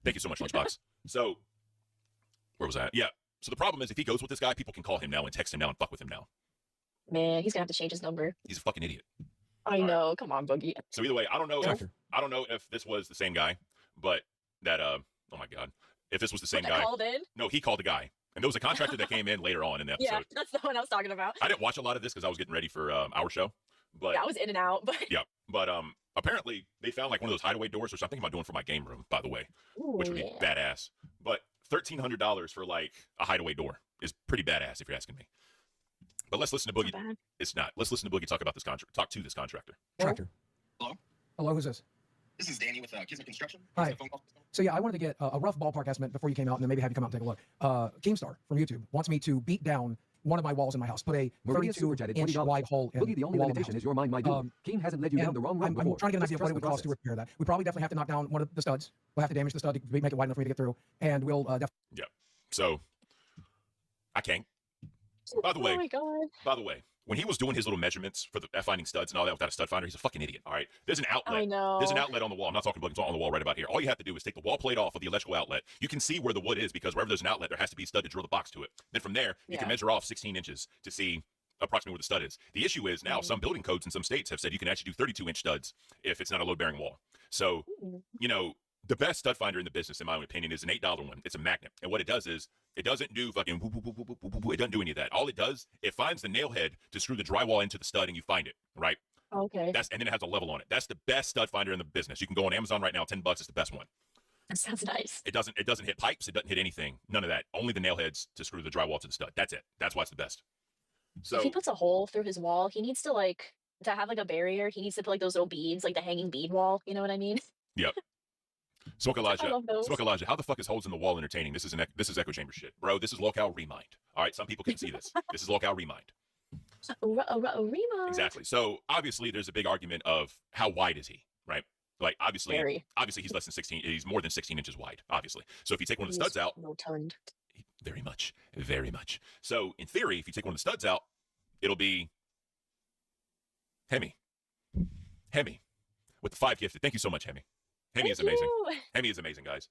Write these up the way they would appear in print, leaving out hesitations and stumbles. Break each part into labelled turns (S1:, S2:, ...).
S1: Thank you so much, Lunchbox. So, where was that? Yeah. So the problem is if he goes with this guy, people can call him now and text him now and fuck with him now.
S2: Man, he's gonna have to change his number.
S1: He's a fucking idiot.
S2: I know. Come on, Boogie.
S1: So either way, I don't know if this was the same guy, but that oh my god, if this was the same guy.
S2: Called in?
S1: No, he called the guy. And there was a contractor that came in later on in the episode.
S2: Yeah, that's the one I was talking about.
S1: I didn't watch a lot of this because I was getting ready for our show. But
S2: yeah, I was in and out. But
S1: yeah, but apparently they found like one of those hideaway doors or something. I'm doing for my game room, by the way, which would be badass. But $1,300 for like a hideaway door is pretty badass if you're asking me. But let's listen to Boogie. It's not. Let's listen to Boogie talk about this contract. Talk to this contractor.
S3: Hello. Hello. Who's this?
S4: This is Danny with Kismet Construction.
S3: Hi. So yeah, I wanted to get a rough ballpark estimate before you came out, and then maybe have you come out and take a look. Keemstar from YouTube wants me to beat down one of my walls in my house, put a 32-inch wide hole in
S5: Boogie, the only limitation is your mind, my dude. Keem hasn't led you down the wrong road before.
S3: I'm trying to get an idea of what it would cost to repair that. We probably definitely have to knock down one of the studs. We'll have to damage the stud to make it wide enough for me to get through, and we'll definitely.
S1: Yeah. So I can't. By the way,
S2: oh my God.
S1: By the way, when he was doing his little measurements for the finding studs and all that without a stud finder, he's a fucking idiot. All right, there's an outlet.
S2: I know.
S1: There's an outlet on the wall. I'm not talking about it's on the wall right about here. All you have to do is take the wall plate off of the electrical outlet. You can see where the wood is because wherever there's an outlet, there has to be a stud to drill the box to it. Then from there, you can measure off 16 inches to see approximately where the stud is. The issue is now some building codes in some states have said you can actually do 32-inch studs if it's not a load-bearing wall. So, you know, the best stud finder in the business, in my own opinion, is an $8 one. It's a magnet. And what it does is it doesn't do fucking whoop, whoop, whoop, whoop, whoop, whoop. It doesn't do any of that. All it does, it finds the nail head to screw the drywall into the stud and you find it, right?
S2: Okay.
S1: And then it has a level on it. That's the best stud finder in the business. You can go on Amazon right now, $10. It's the best one.
S2: That sounds nice.
S1: It doesn't hit pipes. It doesn't hit anything. None of that. Only the nail heads to screw the drywall to the stud. That's it. That's why it's the best. So
S2: if he puts a hole through his wall, he needs to to have like a barrier. He needs to put like those little beads, like the hanging bead wall. You know what I mean?
S1: Yep. Smoke Elijah, how the fuck is holes in the wall entertaining? This is echo chamber shit, bro. This is lolcow remind. All right, some people can see this. This is lolcow remind.
S2: Remind.
S1: Exactly. So obviously, there's a big argument of how wide is he, right? Like obviously he's less than 16. He's more than 16 inches wide, obviously. So if you take one of the studs out,
S2: rotund.
S1: Very much. So in theory, if you take one of the studs out, it'll be Hemi with the 5 gifted. Thank you so much, Hemi. Hemi is amazing. Hemi is amazing, guys.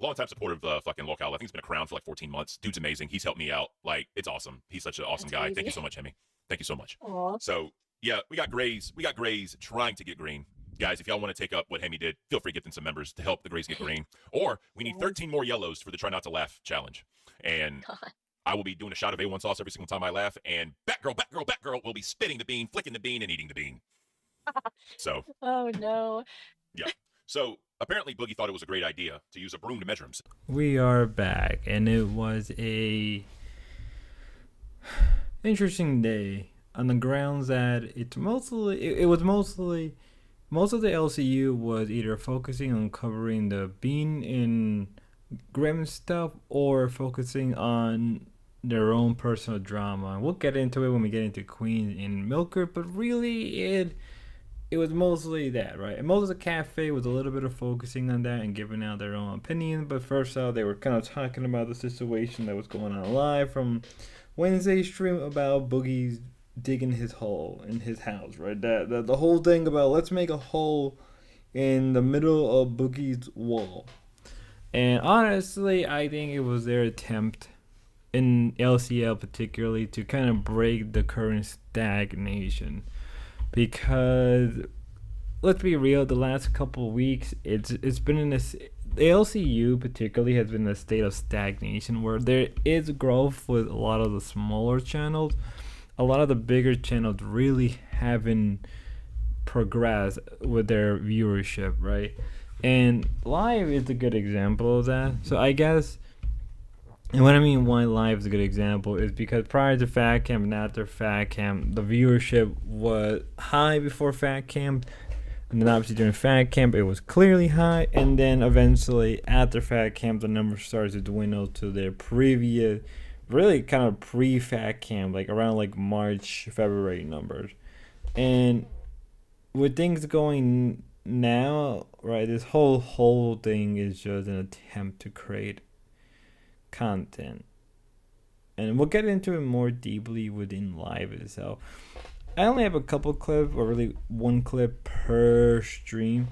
S1: Long-time supporter of fucking lolcow. I think he's been around for like 14 months. Dude's amazing. He's helped me out. Like, it's awesome. He's such an awesome guy.
S2: Amazing.
S1: Thank you so much, Hemi. Thank you so much.
S2: Aww.
S1: So, yeah, we got Grays trying to get green. Guys, if y'all want to take up what Hemi did, feel free to get them some members to help the Grays get green. Or we need 13 more yellows for the Try Not to Laugh challenge. And I will be doing a shot of A1 sauce every single time I laugh. And Batgirl will be spitting the bean, flicking the bean, and eating the bean. So.
S2: Oh, no.
S1: Yeah. So apparently Boogie thought it was a great idea to use a broom to measure him.
S6: We are back, and it was a interesting day on the grounds that most of the LCU was either focusing on covering the Bean and Grimm stuff or focusing on their own personal drama. We'll get into it when we get into Queen and Milker, but really it was mostly that, right? And most of the cafe was a little bit of focusing on that and giving out their own opinion. But first out, they were kind of talking about the situation that was going on live from Wednesday's stream about Boogie's digging his hole in his house, right? The whole thing about let's make a hole in the middle of Boogie's wall. And honestly, I think it was their attempt in LCL particularly to kind of break the current stagnation. Because let's be real, the last couple of weeks it's been in this, the LCU particularly has been in a state of stagnation where there is growth with a lot of the smaller channels. A lot of the bigger channels really haven't progressed with their viewership, right? And Live is a good example of that. So I guess, and what I mean why Live is a good example is because prior to Fat Camp and after Fat Camp, the viewership was high before Fat Camp. And then obviously during Fat Camp, it was clearly high. And then eventually after Fat Camp, the numbers started to dwindle to their previous, really kind of pre-Fat Camp, like around like March, February numbers. And with things going now, right, this whole thing is just an attempt to create content, and we'll get into it more deeply within Live itself. I only have a couple clips, or really one clip per stream.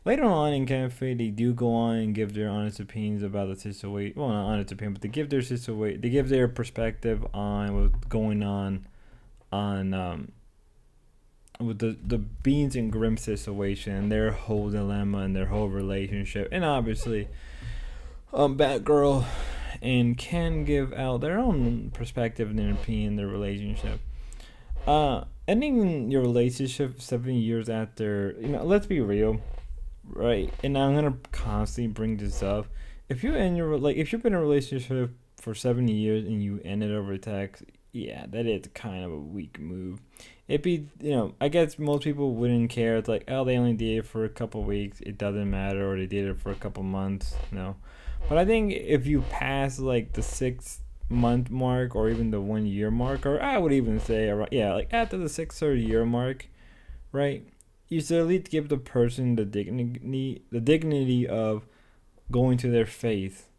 S6: later on in Cafe, they do go on and give their honest opinions about the situation. Well, not honest opinion, but they give their situation. They give their perspective on what's going on with the Beans and Grimm situation, their whole dilemma and their whole relationship, and obviously, Batgirl and Ken give out their own perspective and their opinion, their relationship. Ending your relationship 7 years after, let's be real, right? And I'm gonna constantly bring this up. If you've been in a relationship for 7 years and you ended over text, yeah, that is kind of a weak move. It'd be, I guess most people wouldn't care. It's like, oh, they only dated for a couple weeks, it doesn't matter, or they dated for a couple months, But I think if you pass like the 6-month mark or even the 1 year mark, or I would even say, like after the 6 or year mark, right? You should at least give the person the dignity of going to their faith,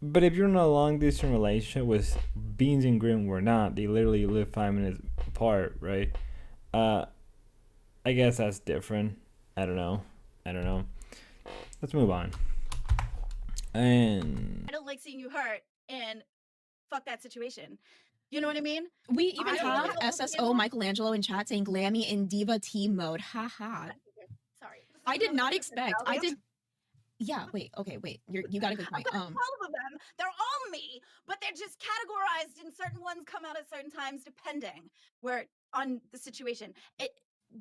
S6: But if you're in a long distance relationship with Beans and Grimm, were not. They literally live 5 minutes apart, right? I guess that's different. I don't know. Let's move on. And
S7: I don't like seeing you hurt, and fuck that situation. You know what I mean?
S8: We even
S7: I don't
S8: have
S7: know.
S8: SSO Michelangelo in chat saying Glammy in Diva team mode. Haha.
S7: Sorry.
S8: I did not expect. Yeah, wait, okay, wait. You got a good point.
S7: All of them, they're all me, but they're just categorized, and certain ones come out at certain times depending where on the situation.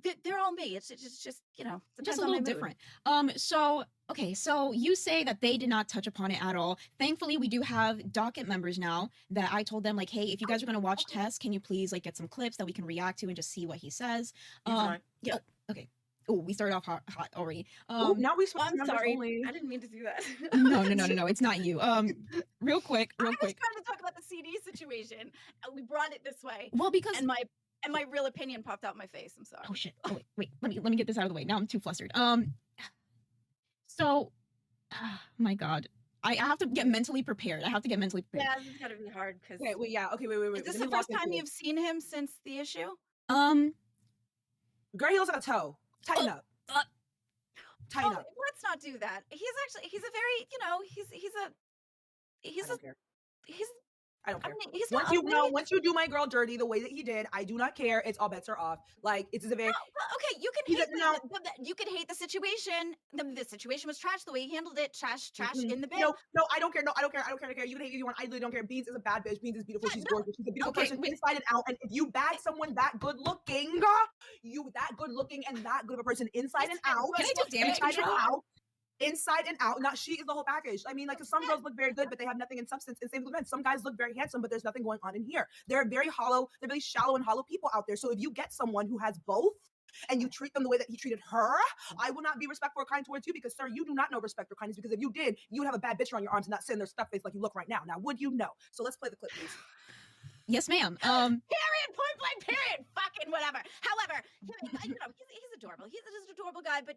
S7: They're all me. It's just
S8: just
S7: depends
S8: a
S7: on my
S8: little
S7: mood.
S8: different. So you say that they did not touch upon it at all. Thankfully, we do have docket members now that I told them like, hey, if you guys are gonna watch Tess, can you please like get some clips that we can react to and just see what he says? Yeah. Oh, okay. Oh, we started off hot already.
S9: Now we
S7: I'm sorry. I didn't mean to do that.
S8: No, it's not you. Real quick.
S7: I was trying to talk about the CD situation, and we brought it this way.
S8: Well, because
S7: and my real opinion popped out my face. I'm sorry.
S8: Oh shit. Oh wait. Let me get this out of the way. Now I'm too flustered. So, my God, I have to get mentally prepared.
S7: Yeah, this is gonna be hard because.
S9: Wait.
S7: Is this the first time you've seen him since the issue?
S9: Girl, he looks like a toe. Tighten up. Tighten up.
S7: Let's not do that. He's a very,
S9: I don't care.
S7: I mean, he's
S9: Once
S7: not
S9: once you do my girl dirty the way that he did, I do not care. It's all bets are off. Like it's a very.
S7: Okay, you can you can hate the situation. The situation was trash. The way he handled it, trash in the bin.
S9: No, I don't care. No, I don't care. You can hate if you want. I really don't care. Beans is a bad bitch. Beans is beautiful. She's gorgeous. She's a beautiful person inside and out. And if you bag someone that good looking, and that good of a person inside and out,
S8: can I do damage control?
S9: Inside and out, not she is the whole package. I mean, like, some girls look very good, but they have nothing in substance. And same with men. Some guys look very handsome, but there's nothing going on in here. They're very shallow and hollow people out there. So if you get someone who has both and you treat them the way that he treated her, I will not be respectful or kind towards you because, sir, you do not know respect or kindness, because if you did, you would have a bad bitch around your arms and not sit in their stuff face like you look right now. Now, would you know? So let's play the clip, please.
S8: Yes, ma'am.
S7: Period. Point blank. Period. Fucking whatever. However, he's adorable. He's just an adorable guy, but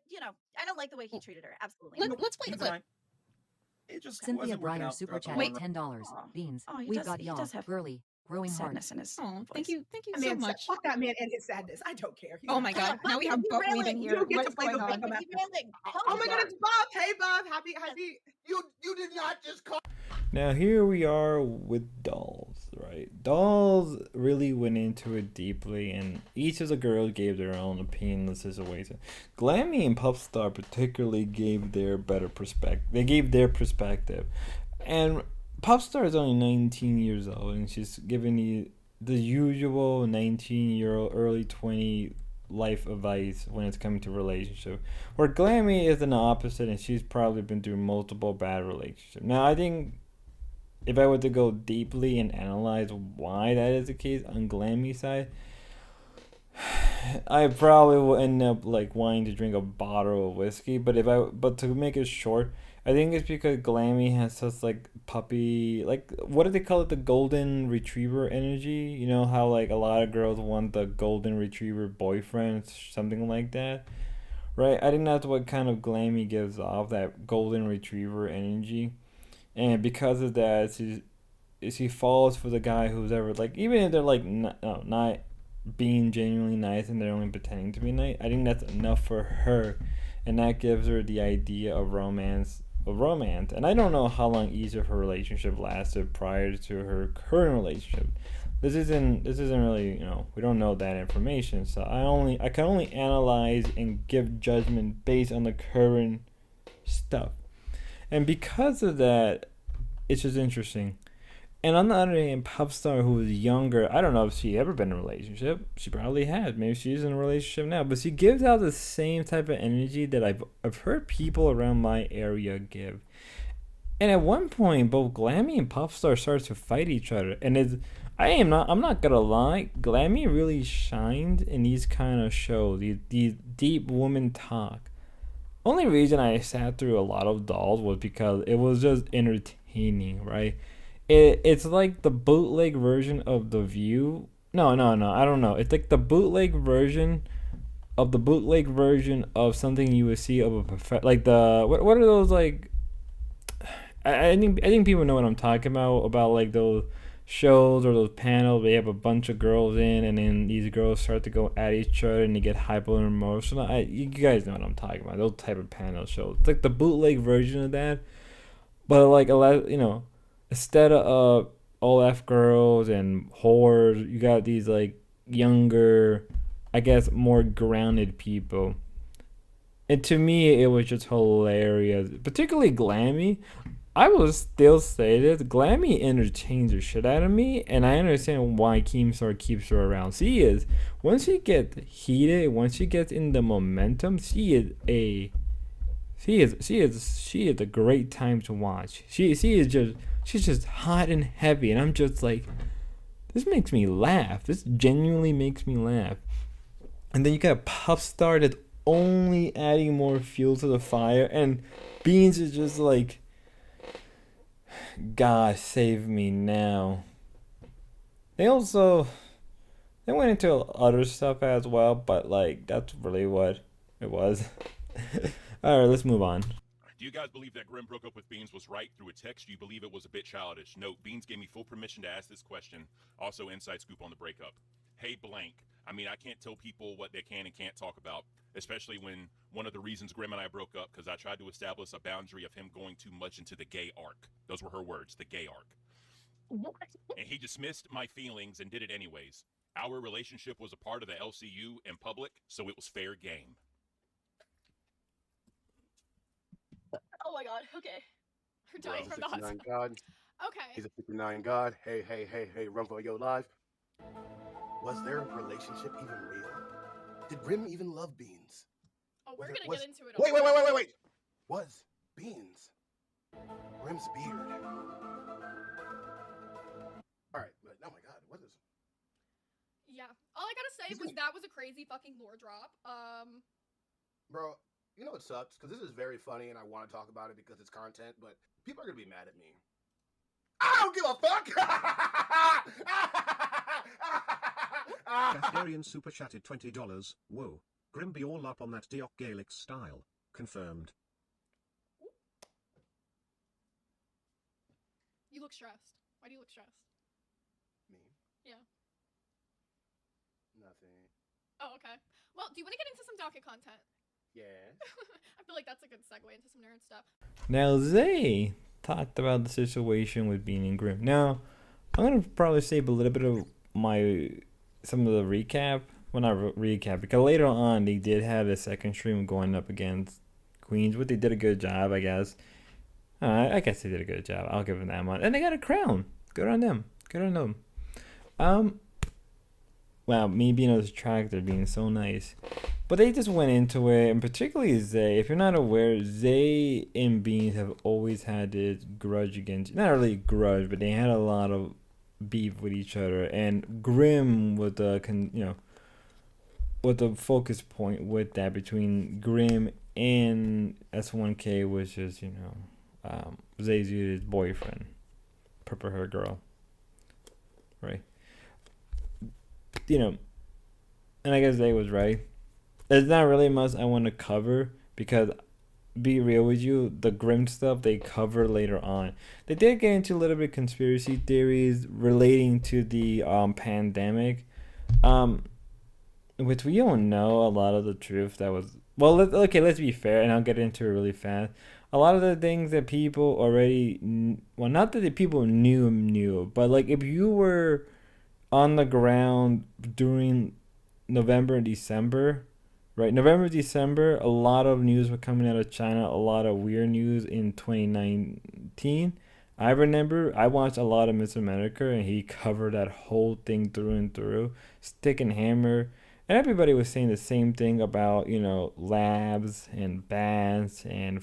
S7: I don't like the way he treated her. Absolutely.
S8: Let's play the clip.
S4: It just
S10: Cynthia
S4: wasn't working
S10: Breyer
S4: out
S10: super
S4: throughout the
S10: chat
S4: whole
S10: at $10. Beans.
S7: Oh,
S10: We've got
S7: he
S10: y'all.
S7: does have
S10: Girly. Growing heart.
S7: sadness in his
S8: Oh,
S7: voice.
S8: thank you
S9: That
S8: so
S9: man
S8: much.
S9: Fuck that man and his sadness. I don't care.
S8: Oh my God. Now we have Buff leaving here.
S9: You get
S8: What
S9: to
S8: is
S9: play
S8: going
S9: the
S8: on?
S9: victim after.
S7: Oh
S9: Oh my God, it's Bob. Hey, Bob. Happy.
S4: You did not just call.
S6: now here we are with Dolls, right? Dolls really went into it deeply, and each of the girls gave their own opinion on the situation. Glammy and Puffstar particularly gave their perspective. They gave their perspective, and Puffstar is only 19 years old, and she's giving you the usual 19-year-old, early 20 life advice when it's coming to relationship. Where Glammy is an opposite, and she's probably been through multiple bad relationships. Now, I think if I were to go deeply and analyze why that is the case on Glammy's side, I probably will end up like wanting to drink a bottle of whiskey. But to make it short, I think it's because Glammy has such like puppy, like what do they call it, the golden retriever energy? You know how like a lot of girls want the golden retriever boyfriend, something like that, right? I think that's what kind of Glammy gives off, that golden retriever energy, and because of that, she falls for the guy who's ever like, even if they're like not being genuinely nice and they're only pretending to be nice, I think that's enough for her. and that gives her the idea of romance. And I don't know how long each of her relationship lasted prior to her current relationship. This isn't really, we don't know that information, so I can only analyze and give judgment based on the current stuff. And because of that, it's just interesting. And on the other hand, Popstar, who was younger, I don't know if she ever been in a relationship. She probably has. Maybe she's in a relationship now. But she gives out the same type of energy that I've heard people around my area give. And at one point, both Glammy and Popstar started to fight each other. And I'm not gonna lie, Glammy really shined in these kind of shows, these deep woman talk. Only reason I sat through a lot of Dolls was because it was just entertaining, right? It's like the bootleg version of The View. No, I don't know. It's like the bootleg version of something you would see of a like the what are those like? I think people know what I'm talking about like those shows or those panels. They have a bunch of girls in, and then these girls start to go at each other, and they get hyper emotional. You guys know what I'm talking about. Those type of panel shows. It's like the bootleg version of that, but like a lot, instead of all F girls and whores, you got these like younger, I guess more grounded people. And to me, it was just hilarious. Particularly Glammy. I will still say this. Glammy entertains the shit out of me, and I understand why Keemstar keeps her around. Once she gets heated, once she gets in the momentum, she is a great time to watch. She's just hot and heavy, and I'm just like, this makes me laugh. This genuinely makes me laugh. And then you got Puffstar that's only adding more fuel to the fire, and Beans is just like, God save me now. They went into other stuff as well, but like that's really what it was. All right, let's move on.
S1: Do you guys believe that Grimm broke up with Beans was right through a text? Do you believe it was a bit childish? Note, Beans gave me full permission to ask this question. Also, inside scoop on the breakup. Hey, blank. I mean, I can't tell people what they can and can't talk about, especially when one of the reasons Grimm and I broke up, because I tried to establish a boundary of him going too much into the gay arc. Those were her words, the gay arc. And he dismissed my feelings and did it anyways. Our relationship was a part of the LCU in public, so it was fair game.
S2: Oh my god, okay.
S7: Her dying from the hot sun.
S4: God.
S7: Okay.
S4: He's a 59 God. Hey, run for your life. Was their relationship even real? Did Grimm even love Beans?
S7: Oh, we're gonna get into it all.
S4: Wait. Was Beans Grimm's beard? Alright, but oh my god, what is...
S7: Yeah. All I gotta say was that was a crazy fucking lore drop.
S4: Bro, you know what sucks? Because this is very funny and I want to talk about it because it's content, but people are gonna be mad at me. I don't give a fuck!
S11: Katharian super chatted $20. Whoa. Grimm be all up on that Diok Gaelic style. Confirmed.
S7: You look stressed. Why do you look stressed?
S4: Me?
S7: Yeah.
S4: Nothing.
S7: Oh, okay. Well, do you want to get into some docket content?
S4: Yeah.
S7: I feel like that's a good segue into some nerd stuff.
S6: Now, Zay talked about the situation with Bean and Grimm. Now, I'm going to probably save a little bit of some of the recap. Well, not recap, because later on they did have a second stream going up against Queens, but they did a good job, I guess. I guess they did a good job. I'll give them that much. And they got a crown. Good on them. Wow, me being a detractor, being so nice. But they just went into it, and particularly Zay. If you're not aware, Zay and Beans have always had this grudge against, not really grudge, but they had a lot of beef with each other. And Grimm was the focus point with that between Grimm and S1K, which is, Zay's boyfriend, purple hair girl, right? And I guess Zay was right. There's not really much I want to cover because, be real with you, the Grimm stuff they cover later on. They did get into a little bit of conspiracy theories relating to the pandemic, which we don't know a lot of the truth that was. well, let's be fair, and I'll get into it really fast. A lot of the things that people already, well, not that the people knew, but like if you were on the ground during November and December, right? November, December, a lot of news were coming out of China, a lot of weird news in 2019. I remember I watched a lot of Mr. America, and he covered that whole thing through and through, stick and hammer. And everybody was saying the same thing about, labs and bans and,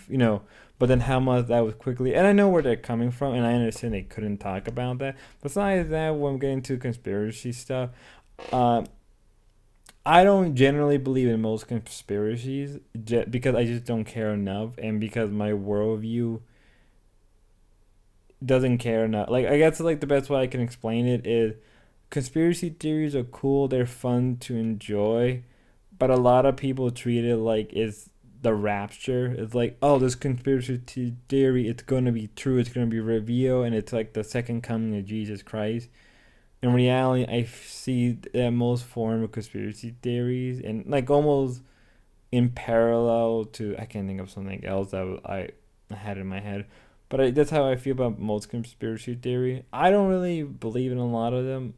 S6: but then how much that was quickly. And I know where they're coming from, and I understand they couldn't talk about that. Besides that, when we get into conspiracy stuff, I don't generally believe in most conspiracies because I just don't care enough, and because my worldview doesn't care enough. Like, I guess like the best way I can explain it is conspiracy theories are cool, they're fun to enjoy, but a lot of people treat it like it's the rapture. It's like, oh, this conspiracy theory, it's going to be true, it's going to be revealed, and it's like the second coming of Jesus Christ. In reality, I see that most form of conspiracy theories, and like almost in parallel to, I can't think of something else that I had in my head, but that's how I feel about most conspiracy theory. I don't really believe in a lot of them,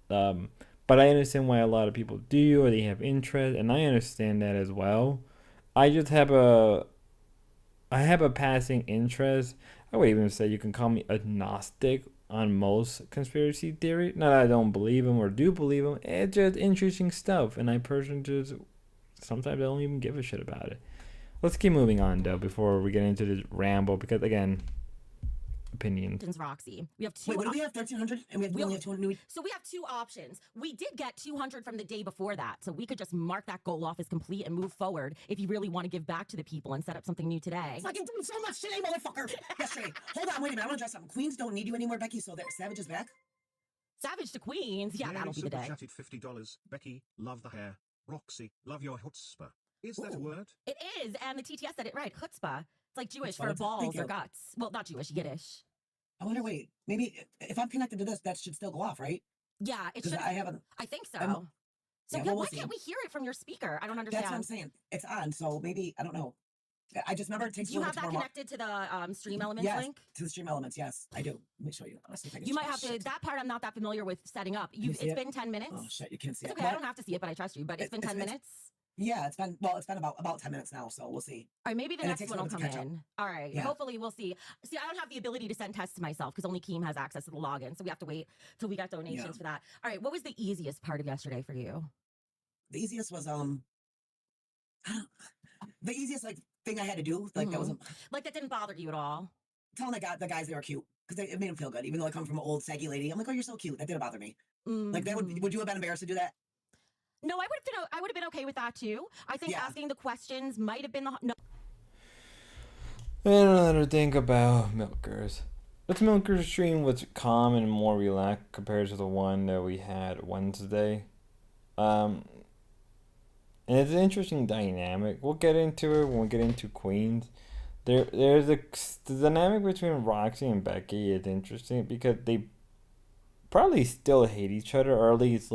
S6: but I understand why a lot of people do, or they have interest, and I understand that as well. I just have a passing interest. I would even say you can call me agnostic on most conspiracy theory. Not that I don't believe them or do believe them. It's just interesting stuff, and I personally just sometimes I don't even give a shit about it. Let's keep moving on though before we get into this ramble, because again, opinions.
S12: Roxy. We have two.
S13: Wait, what do we have? 1,300, and we only have 200.
S12: So we have two options. We did get 200 from the day before that, so we could just mark that goal off as complete and move forward. If you really want to give back to the people and set up something new today.
S13: Fucking doing so much today, motherfucker. Yesterday. Hold on, wait a minute. I want to address something. Queens don't need you anymore, Becky. So there, Savage is back.
S12: Savage to Queens. Yeah, that'll be the day.
S11: Chatted $50. Becky, love the hair. Roxy, love your chutzpah. Is that a word?
S12: It is, and the TTS said it right. Chutzpah. It's like Jewish for balls or guts. Well, not Jewish, Yiddish.
S13: I wonder, wait, maybe if I'm connected to this, that should still go off, right?
S12: Yeah, it should. I think so. So
S13: yeah,
S12: why can't we hear it from your speaker? I don't understand.
S13: That's what I'm saying. It's on, so maybe, I don't know. I just remember it takes.
S12: Do you have that connected to the Stream Elements link?
S13: To the Stream Elements, yes, I do. Let me show you.
S12: You might have to. That part I'm not that familiar with setting up. It's been 10 minutes.
S13: Oh shit, you can't see it.
S12: It's okay, I don't have to see it, but I trust you. But it's been 10 minutes.
S13: Yeah, it's been about 10 minutes now, so we'll see.
S12: All right, maybe the next one will come in. All right, yeah. Hopefully we'll see. See, I don't have the ability to send tests to myself because only Keem has access to the login, so we have to wait till we got donations for that. All right, what was the easiest part of yesterday for you?
S13: The easiest was the easiest thing I had to do, that wasn't
S12: that didn't bother you at all.
S13: Telling the guys they were cute because it made them feel good, even though I come from an old saggy lady. I'm like, oh, you're so cute. That didn't bother me. Like that would you have been embarrassed to do that?
S12: No, I would have been okay with that too. I think asking the questions might have been no.
S6: Another thing about Milkers. This Milker stream was calm and more relaxed compared to the one that we had Wednesday. And it's an interesting dynamic. We'll get into it when we get into Queens. There's the dynamic between Roxy and Becky is interesting because they probably still hate each other, or at least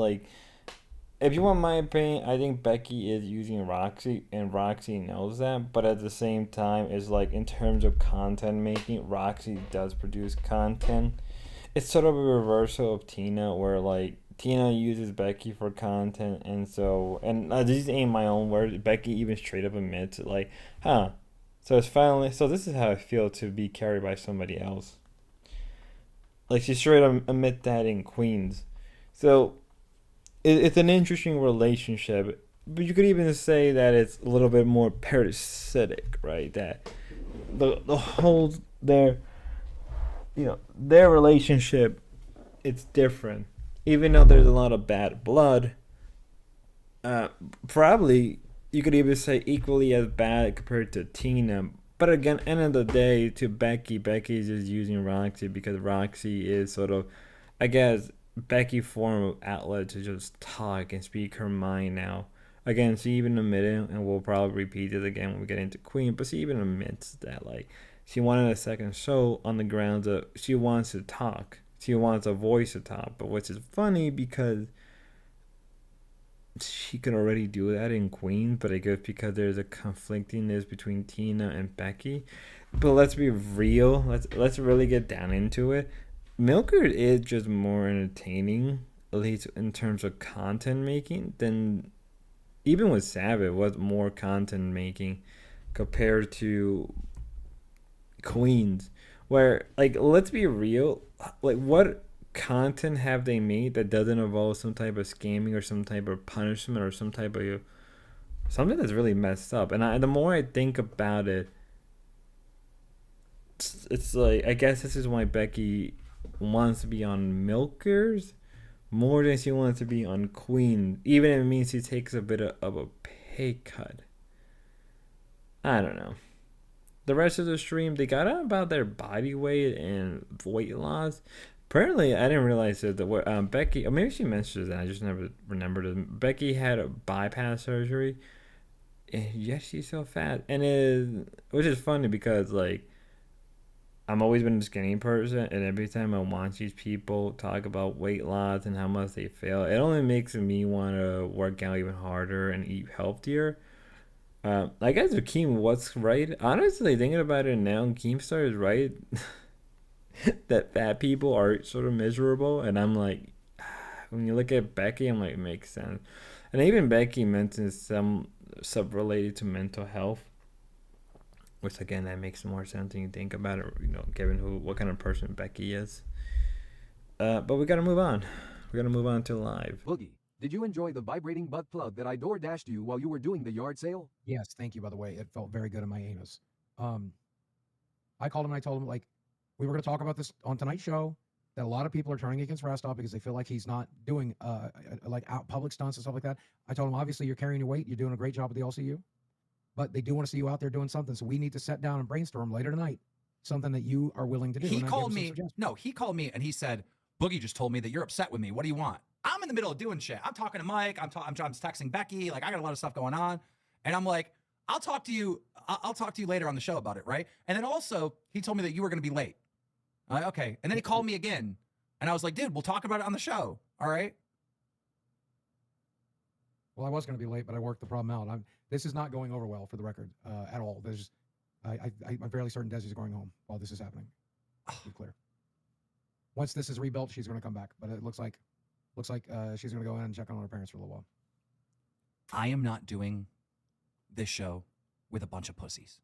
S6: if you want my opinion, I think Becky is using Roxy, and Roxy knows that. But at the same time, it's in terms of content making, Roxy does produce content. It's sort of a reversal of Tina, where Tina uses Becky for content, and these ain't my own words. Becky even straight up admits it, So this is how I feel to be carried by somebody else. She straight up admit that in Queens. So it's an interesting relationship, but you could even say that it's a little bit more parasitic, right? That the whole their relationship, it's different. Even though there's a lot of bad blood, probably you could even say equally as bad compared to Tina. But again, end of the day, to Becky's just using Roxy because Roxy is sort of, I guess, Becky form of outlet to just talk and speak her mind now. Again, she even admitted, and we'll probably repeat it again when we get into Queen, but she even admits that she wanted a second show on the grounds of she wants to talk. She wants a voice to talk, but which is funny because she could already do that in Queen, but I guess because there's a conflictingness between Tina and Becky. But let's be real. Let's really get down into it. Milker is just more entertaining, at least in terms of content making, than even with Savage was more content making compared to Queens. Where, like, let's be real, like, what content have they made that doesn't involve some type of scamming or some type of punishment or some type of something that's really messed up? And the more I think about it, it's like, I guess this is why Becky wants to be on Milkers more than she wants to be on Queen, even if it means she takes a bit of a pay cut. I don't know. The rest of the stream, they got out about their body weight and weight loss. Apparently, I didn't realize that Becky, or maybe she mentioned that, I just never remembered it. Becky had a bypass surgery, and yet she's so fat. Which is funny because, like, I'm always been a skinny person, and every time I watch these people talk about weight loss and how much they fail, it only makes me want to work out even harder and eat healthier. I guess Keem was right. Honestly, thinking about it now, Keemstar is right that fat people are sort of miserable, and I'm like, when you look at Becky, I'm like, it makes sense. And even Becky mentions some stuff related to mental health, which again, that makes more sense when you think about it, given what kind of person Becky is. But we gotta move on. We gotta move on to live.
S5: Boogie, did you enjoy the vibrating butt plug that I door dashed you while you were doing the yard sale?
S3: Yes, thank you, by the way. It felt very good in my anus. I called him and I told him, like, we were going to talk about this on tonight's show, that a lot of people are turning against Rastov because they feel like he's not doing like out public stunts and stuff like that. I told him, obviously, you're carrying your weight. You're doing a great job with the LCU. But they do want to see you out there doing something. So we need to sit down and brainstorm later tonight something that you are willing to do.
S14: He called me. No, he called me and he said, Boogie just told me that you're upset with me. What do you want? I'm in the middle of doing shit. I'm talking to Mike. I'm texting Becky. Like, I got a lot of stuff going on. And I'm like, I'll talk to you later on the show about it, right? And then also, he told me that you were going to be late. I'm like, okay. And then he called me again. And I was like, dude, we'll talk about it on the show. All right?
S3: Well, I was going to be late, but I worked the problem out. This is not going over well, for the record, at all. I'm fairly certain Desi's going home while this is happening. To be clear. Once this is rebuilt, she's going to come back. But it looks like she's going to go in and check on her parents for a little while.
S14: I am not doing this show with a bunch of pussies.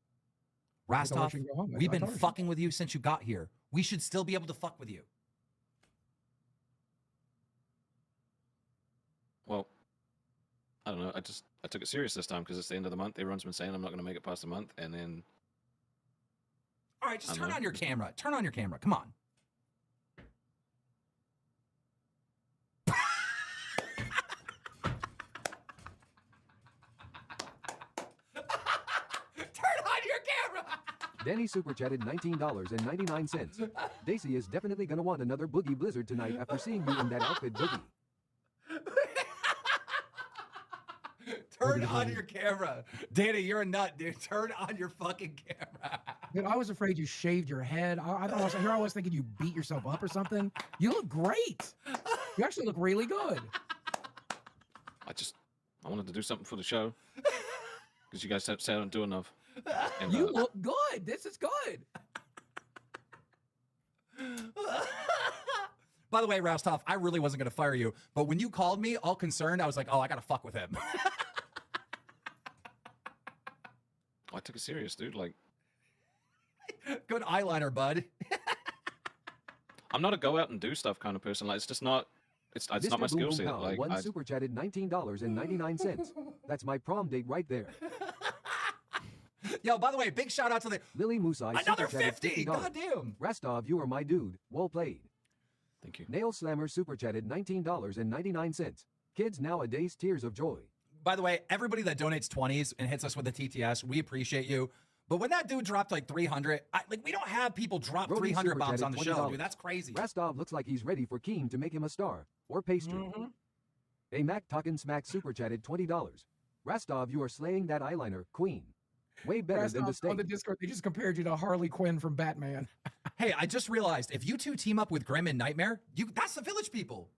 S14: Rastov, we've been fucking with you since you got here. We should still be able to fuck with you.
S15: Well, I don't know. I took it serious this time because it's the end of the month. Everyone's been saying I'm not going to make it past the month, and then.
S14: All right, just turn on your camera. Turn on your camera. Come on.
S5: Danny super chatted $19.99. Daisy is definitely gonna want another Boogie Blizzard tonight after seeing you in that outfit, Boogie.
S14: Turn on your camera. Danny, you're a nut, dude. Turn on your fucking camera.
S3: Dude, I was afraid you shaved your head. I was thinking you beat yourself up or something. You look great. You actually look really good.
S15: I wanted to do something for the show because you guys said I don't do enough. And,
S3: you look good. This is good.
S14: By the way, Rastov, I really wasn't going to fire you, but when you called me all concerned, I was like, oh, I got to fuck with him.
S15: I took it serious, dude. Like,
S14: good eyeliner, bud.
S15: I'm not a go out and do stuff kind of person. Like, it's just not. It's not my skill set. Like,
S5: one super chatted $19.99. That's my prom date right there.
S14: Yo, by the way, big shout out to the
S5: Lily Musai.
S14: Another 50. Goddamn.
S5: Rastov, you are my dude. Well played.
S15: Thank you.
S5: Nail Slammer super chatted $19.99. Kids nowadays, tears of joy.
S14: By the way, everybody that donates 20s and hits us with the TTS, we appreciate you. But when that dude dropped like 300, we don't have people drop
S5: Brody
S14: 300 bombs on the
S5: $20.
S14: show, dude. That's crazy.
S5: Rastov looks like he's ready for Keem to make him a star or pastry. A Mac Talkin' Smack super chatted $20. Rastov, you are slaying that eyeliner, queen. Way better than the state.
S3: On the Discord, they just compared you to Harley Quinn from Batman.
S14: Hey, I just realized if you two team up with Grim and Nightmare, that's the Village People.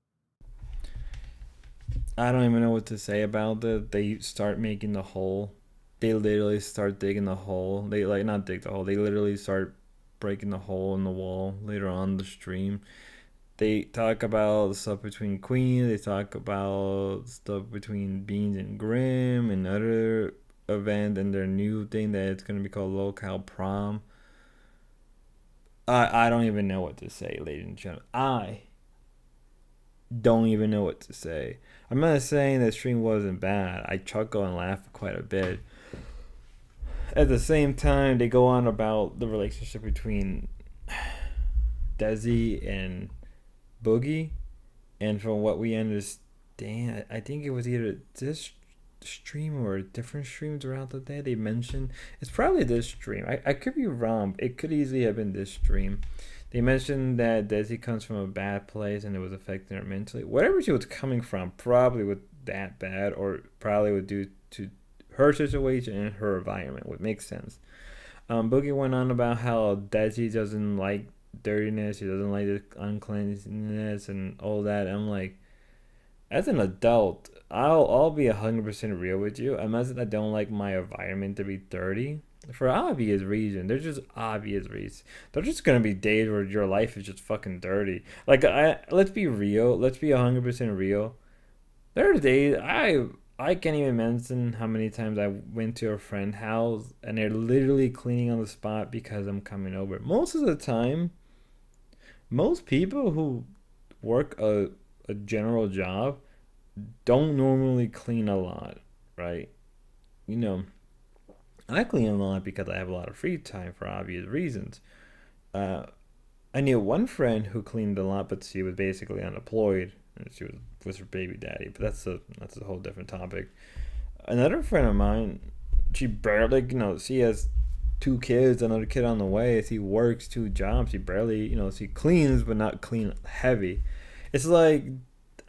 S6: I don't even know what to say about it. They start making the hole. They literally start digging the hole. They like not dig the hole. They literally start breaking the hole in the wall later on the stream. They talk about stuff between Queen. They talk about stuff between Beans and Grim and other event and their new thing that it's gonna be called Lolcow Prom. I don't even know what to say, ladies and gentlemen. I don't even know what to say. I'm not saying the stream wasn't bad. I chuckle and laugh quite a bit. At the same time, they go on about the relationship between Desi and Boogie, and from what we understand, I think it was either this stream or a different stream throughout the day they mentioned. It's probably this stream. I could be wrong. It could easily have been this stream. They mentioned that Desi comes from a bad place and it was affecting her mentally. Whatever she was coming from probably was that bad, or probably would due to her situation and her environment. Would make sense. Boogie went on about how Desi doesn't like dirtiness, she doesn't like the uncleanness and all that. I'm like, as an adult, I'll be 100% real with you. Unless I don't like my environment to be dirty, for obvious reason. There's just obvious reasons. There's just gonna be days where your life is just fucking dirty. Like let's be real. Let's be 100% real. There are days I can't even mention how many times I went to a friend's house and they're literally cleaning on the spot because I'm coming over. Most of the time, most people who work a general job don't normally clean a lot, right? You know, I clean a lot because I have a lot of free time for obvious reasons. I knew one friend who cleaned a lot, but she was basically unemployed. And she was with her baby daddy, but that's a whole different topic. Another friend of mine, she barely, she has 2 kids, another kid on the way. She works 2 jobs. She barely, she cleans, but not clean heavy. It's like,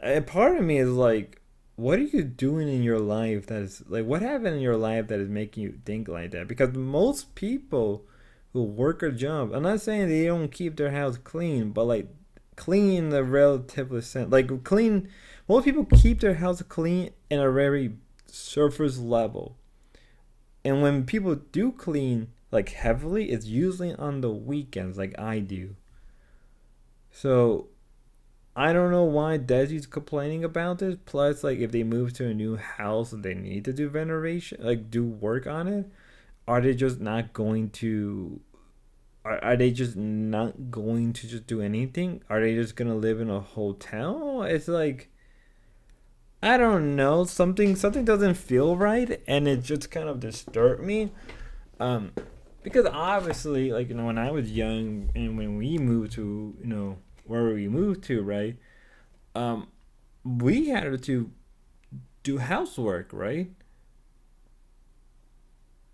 S6: a part of me is like, what are you doing in your life that is, like, what happened in your life that is making you think like that? Because most people who work a job, I'm not saying they don't keep their house clean, but like, clean in the relatively sense. Like, clean, most people keep their house clean in a very surface level. And when people do clean, like, heavily, it's usually on the weekends, like I do. So, I don't know why Desi's complaining about this. Plus, like, if they move to a new house and they need to do renovation, like, do work on it, are they just not going to... Are they just not going to just do anything? Are they just going to live in a hotel? It's like... I don't know. Something doesn't feel right, and it just kind of disturbed me. Because obviously, like, when I was young and when we moved to, where we moved to, right? We had to do housework, right?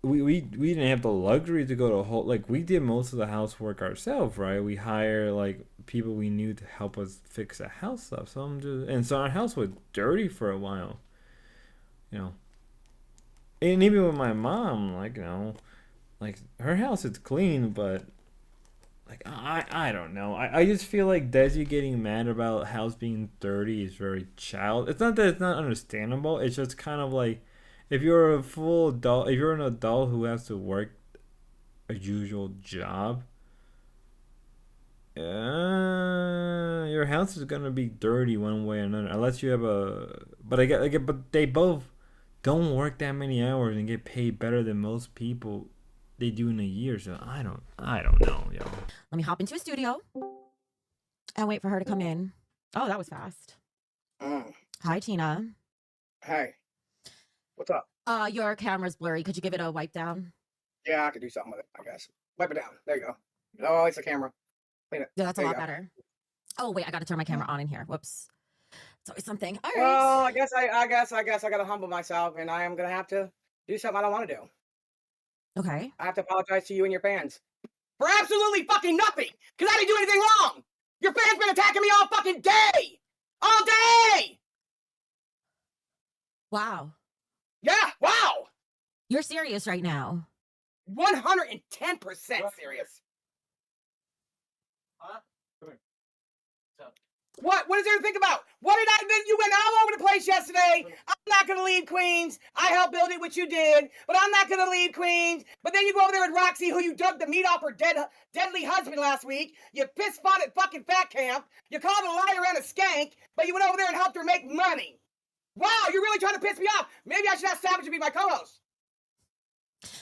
S6: We didn't have the luxury to go to a whole, like, we did most of the housework ourselves, right? We hired, like, people we knew to help us fix the house stuff. So our house was dirty for a while, and even with my mom, like, like, her house is clean, but like, I don't know. I just feel like Desi getting mad about house being dirty is very child. It's not that it's not understandable. It's just kind of like, if you're a full adult, if you're an adult who has to work a usual job, your house is gonna be dirty one way or another, unless you have but they both don't work that many hours and get paid better than most people they do in a year. So I don't know, yo.
S12: Let me hop into a studio and wait for her to come in. Oh, that was fast. Hi, Tina.
S16: Hey. What's up?
S12: Your camera's blurry. Could you give it a wipe down?
S16: Yeah, I could do something with it, I guess. Wipe it down. There you go. Oh, it's a camera. Clean it.
S12: Yeah, that's a
S16: There you
S12: lot
S16: go.
S12: better. Oh, wait, I got to turn my camera on in here. Whoops. It's always something. All right.
S16: Well, I guess I gotta humble myself, and I am gonna have to do something I don't want to do.
S12: Okay.
S16: I have to apologize to you and your fans for absolutely fucking nothing, because I didn't do anything wrong. Your fans been attacking me all fucking day, all day.
S12: Wow.
S16: Yeah, wow.
S12: You're serious right now.
S16: 110% serious. Huh? What? What is there to think about? What did I? You went all over the place yesterday. I'm not gonna leave Queens. I helped build it, which you did, but I'm not gonna leave Queens. But then you go over there with Roxy, who you dug the meat off her deadly husband last week. You piss spotted fucking fat camp. You called a liar and a skank, but you went over there and helped her make money. Wow, you're really trying to piss me off. Maybe I should ask Savage to be my co-host.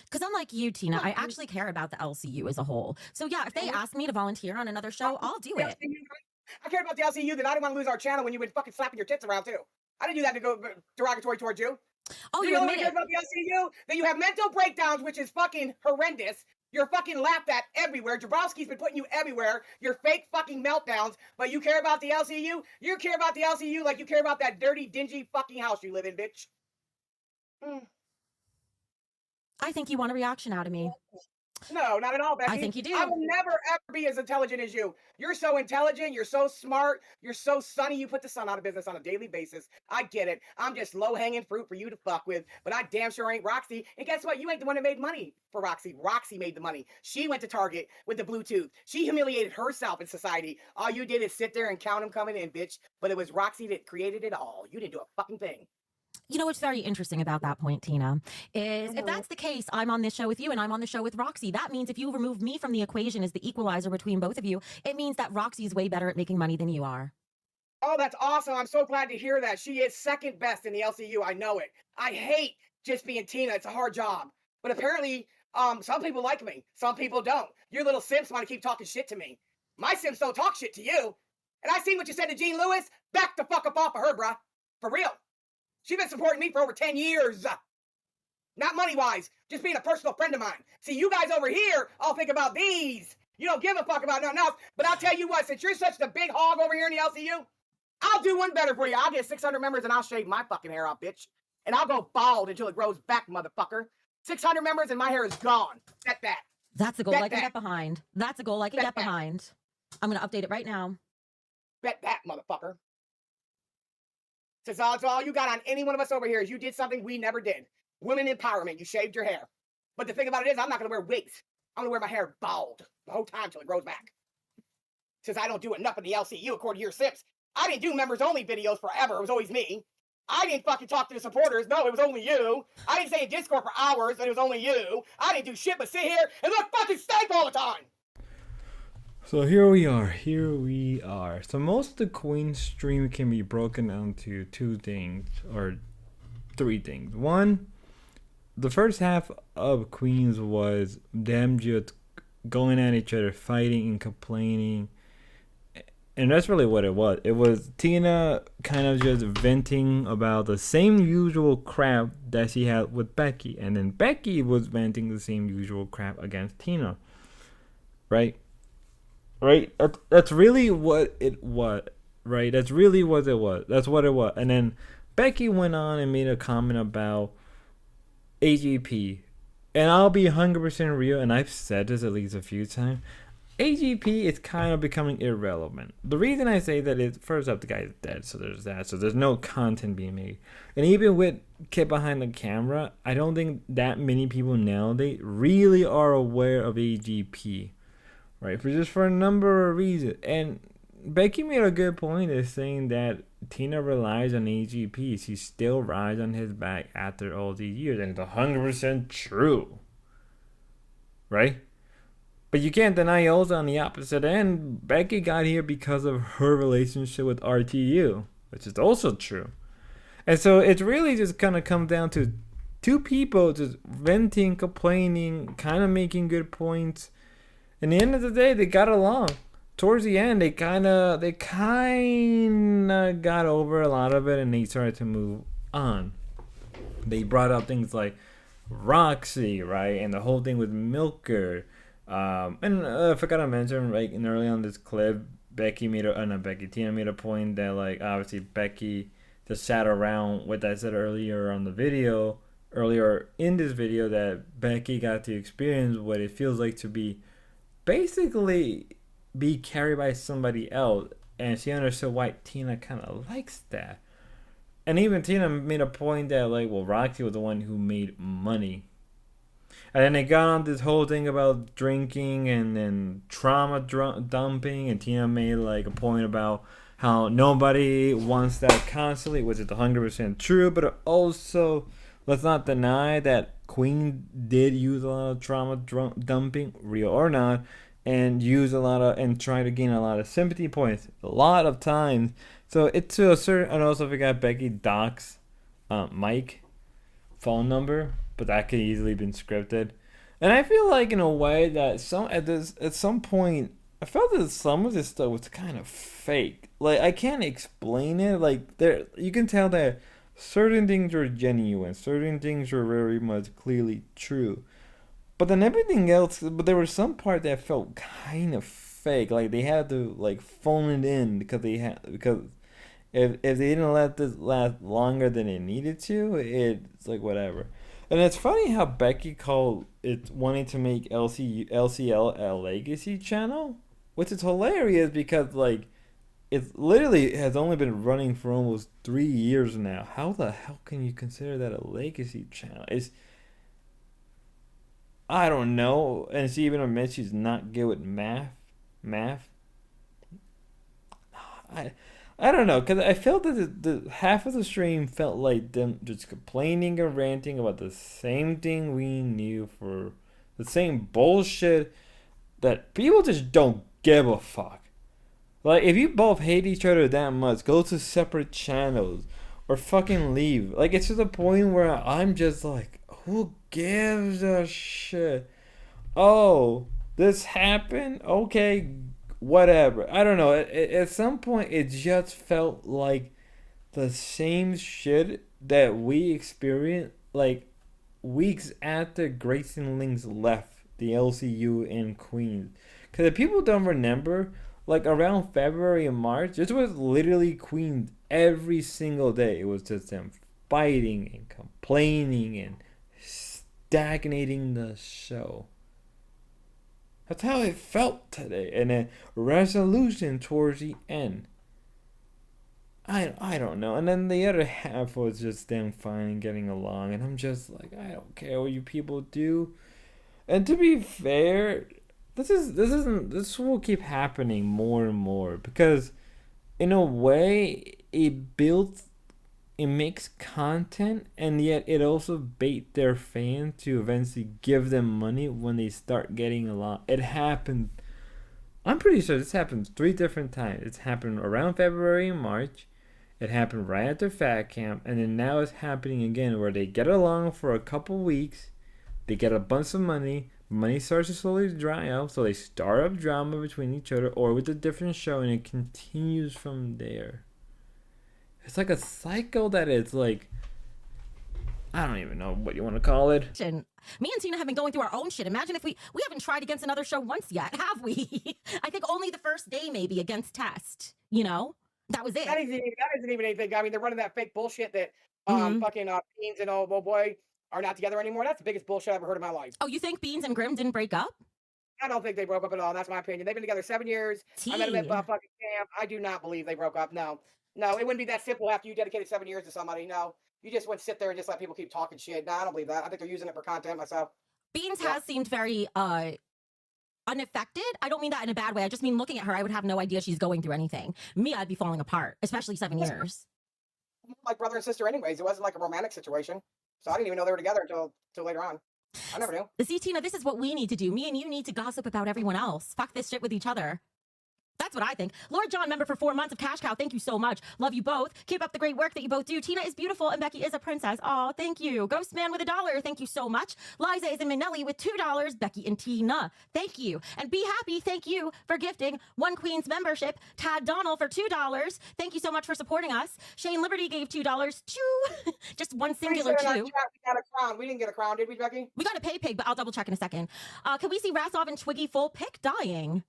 S12: Because unlike you, Tina, I actually care about the LCU as a whole. So yeah, if they ask me to volunteer on another show, I'll do it.
S16: I care about the LCU, that I didn't want to lose our channel when you were fucking slapping your tits around too. I didn't do that to go derogatory towards you.
S12: Oh,
S16: you admit it about the LCU? That you have mental breakdowns, which is fucking horrendous. You're fucking laughed at everywhere. Jabrowski's been putting you everywhere. Your fake fucking meltdowns. But you care about the LCU? You care about the LCU like you care about that dirty, dingy fucking house you live in, bitch.
S12: I think you want a reaction out of me.
S16: No, not at all, Becky.
S12: I think you do.
S16: I will never, ever be as intelligent as you. You're so intelligent. You're so smart. You're so sunny. You put the sun out of business on a daily basis. I get it. I'm just low-hanging fruit for you to fuck with. But I damn sure ain't Roxy. And guess what? You ain't the one that made money for Roxy. Roxy made the money. She went to Target with the Bluetooth. She humiliated herself in society. All you did is sit there and count them coming in, bitch. But it was Roxy that created it all. You didn't do a fucking thing.
S12: You know what's very interesting about that point, Tina, is if that's the case, I'm on this show with you and I'm on the show with Roxy. That means if you remove me from the equation as the equalizer between both of you, it means that Roxy is way better at making money than you are.
S16: Oh, that's awesome. I'm so glad to hear that. She is second best in the LCU. I know it. I hate just being Tina. It's a hard job. But apparently, some people like me. Some people don't. Your little simps want to keep talking shit to me. My simps don't talk shit to you. And I seen what you said to Jean Lewis. Back the fuck up off of her, bruh. For real. She's been supporting me for over 10 years. Not money-wise, just being a personal friend of mine. See, you guys over here all think about these. You don't give a fuck about nothing else. But I'll tell you what, since you're such the big hog over here in the LCU, I'll do one better for you. I'll get 600 members and I'll shave my fucking hair off, bitch. And I'll go bald until it grows back, motherfucker. 600 members and my hair is gone. Bet that.
S12: That's a goal I can get behind. That's a goal I can get behind. I'm going to update it right now.
S16: Bet that, motherfucker. Since that's all you got on any one of us over here is you did something we never did. Women empowerment. You shaved your hair. But the thing about it is I'm not going to wear wigs. I'm going to wear my hair bald the whole time till it grows back. Since I don't do enough in the LCU according to your sips. I didn't do members-only videos forever. It was always me. I didn't fucking talk to the supporters. No, it was only you. I didn't stay in Discord for hours and it was only you. I didn't do shit but sit here and look fucking stank all the time.
S6: So here we are. So most of the Queen stream can be broken down to two things, or three things. One, the first half of Queens was them just going at each other, fighting and complaining. And that's really what it was. It was Tina kind of just venting about the same usual crap that she had with Becky. And then Becky was venting the same usual crap against Tina. Right? Right? That's really what it was. Right? That's really what it was. That's what it was. And then Becky went on and made a comment about AGP. And I'll be 100% real, and I've said this at least a few times. AGP is kind of becoming irrelevant. The reason I say that is, first up, the guy is dead, so there's that. So there's no content being made. And even with Kid Behind the Camera, I don't think that many people nowadays really are aware of AGP. Right? For a number of reasons. And Becky made a good point in saying that Tina relies on AGP. She still rides on his back after all these years. And it's 100% true. Right? But you can't deny also on the opposite end, Becky got here because of her relationship with RTU, which is also true. And so it's really just kind of come down to two people just venting, complaining, kind of making good points. In the end of the day, they got along. Towards the end, they kind of got over a lot of it and they started to move on. They brought up things like Roxy, right? And the whole thing with Milker. And I forgot to mention, like, in early on this clip, Tina made a point that, like, obviously Becky just sat around what I said earlier in this video, that Becky got to experience what it feels like to be carried by somebody else, and she understood why Tina kind of likes that. And even Tina made a point that, like, well, Roxy was the one who made money. And then they got on this whole thing about drinking and then trauma dumping, and Tina made like a point about how nobody wants that constantly, which is 100% true, but also let's not deny that Queen did use a lot of trauma dumping, real or not, and use a lot of and try to gain a lot of sympathy points a lot of times. So it's to a certain, and also forgot Becky Doc's Mike phone number, but that could easily been scripted. And I feel like in a way that at some point I felt that some of this stuff was kind of fake. Like I can't explain it. Like there, you can tell that certain things were genuine, certain things were very much clearly true. But then everything else, but there was some part that felt kind of fake. Like they had to like phone it in because if they didn't let this last longer than it needed to, it's like whatever. And it's funny how Becky called it wanting to make LCL a legacy channel, which is hilarious because like it literally has only been running for almost 3 years now. How the hell can you consider that a legacy channel? I don't know. And she even admits she's not good with math. I don't know, because I felt that the half of the stream felt like them just complaining and ranting about the same thing we knew, for the same bullshit that people just don't give a fuck. Like, if you both hate each other that much, go to separate channels or fucking leave. Like, it's to the point where I'm just like, who gives a shit? Oh, this happened? Okay, whatever. I don't know. At some point, it just felt like the same shit that we experienced, like, weeks after Grayson Links left the LCU in Queens. Because if people don't remember, like, around February and March, this was literally Queens every single day. It was just them fighting and complaining and stagnating the show. That's how it felt today. And then resolution towards the end. I don't know. And then the other half was just them finally getting along. And I'm just like, I don't care what you people do. And to be fair, this will keep happening more and more, because in a way it makes content, and yet it also bait their fans to eventually give them money when they start getting a lot. It happened, I'm pretty sure this happened 3 different times. It's happened around February and March. It happened right after Fat Camp, and then now it's happening again, where they get along for a couple weeks, they get a bunch of money starts to slowly dry out, so they start up drama between each other or with a different show, and it continues from there. It's like a cycle that is like, I don't even know what you want to call it.
S12: Me and Tina have been going through our own shit. Imagine if we haven't tried against another show once yet, have we? I think only the first day maybe against Test, you know? That was it.
S16: That isn't even anything. I mean, they're running that fake bullshit that fucking Beans and old boy are not together anymore. That's the biggest bullshit I've ever heard in my life.
S12: Oh, you think Beans and Grimm didn't break up?
S16: I don't think they broke up at all. That's my opinion. They've been together 7 years. I met them at fucking camp. I do not believe they broke up. No, it wouldn't be that simple after you dedicated 7 years to somebody. No, you just wouldn't sit there and just let people keep talking shit. No, I don't believe that. I think they're using it for content myself.
S12: Beans has seemed very unaffected. I don't mean that in a bad way. I just mean looking at her, I would have no idea she's going through anything. Me, I'd be falling apart, especially 7 years.
S16: Like brother and sister anyways. It wasn't like a romantic situation. So I didn't even know they were together until later on. I never knew.
S12: See, Tina, this is what we need to do. Me and you need to gossip about everyone else. Fuck this shit with each other. That's what I think. Lord John, member for 4 months of Cash Cow. Thank you so much. Love you both. Keep up the great work that you both do. Tina is beautiful and Becky is a princess. Oh, thank you. Ghost Man with $1. Thank you so much. Liza is in Manelli with $2. Becky and Tina. Thank you. And Be Happy. Thank you for gifting One Queen's membership. Tad Donald for $2. Thank you so much for supporting us. Shane Liberty gave $2. Just one singular two.
S16: We got a crown. We didn't get a crown, did we, Becky?
S12: We got a pay pig, but I'll double check in a second. Can we see Rasov and Twiggy full pic dying?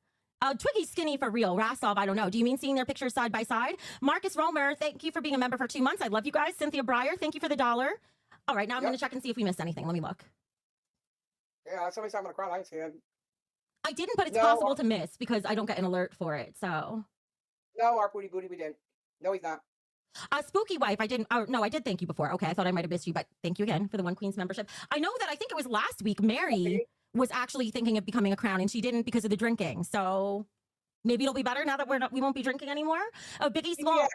S12: Twiggy's skinny for real. Rasov, I don't know. Do you mean seeing their pictures side by side? Marcus Romer, thank you for being a member for 2 months. I love you guys. Cynthia Breyer, thank you for the $1. All right, now I'm going to check and see if we missed anything. Let me look.
S16: Yeah, somebody's talking about a crown. I didn't see it.
S12: I didn't, but it's possible to miss because I don't get an alert for it, so.
S16: No, our booty, we didn't. No, he's not.
S12: Spooky Wife, I didn't. Oh, no, I did thank you before. Okay, I thought I might have missed you, but thank you again for the One Queen's membership. I know that I think it was last week. Mary was actually thinking of becoming a crown, and she didn't because of the drinking. So maybe it'll be better now that we won't be drinking anymore. Oh, Biggie Small.
S16: Yeah.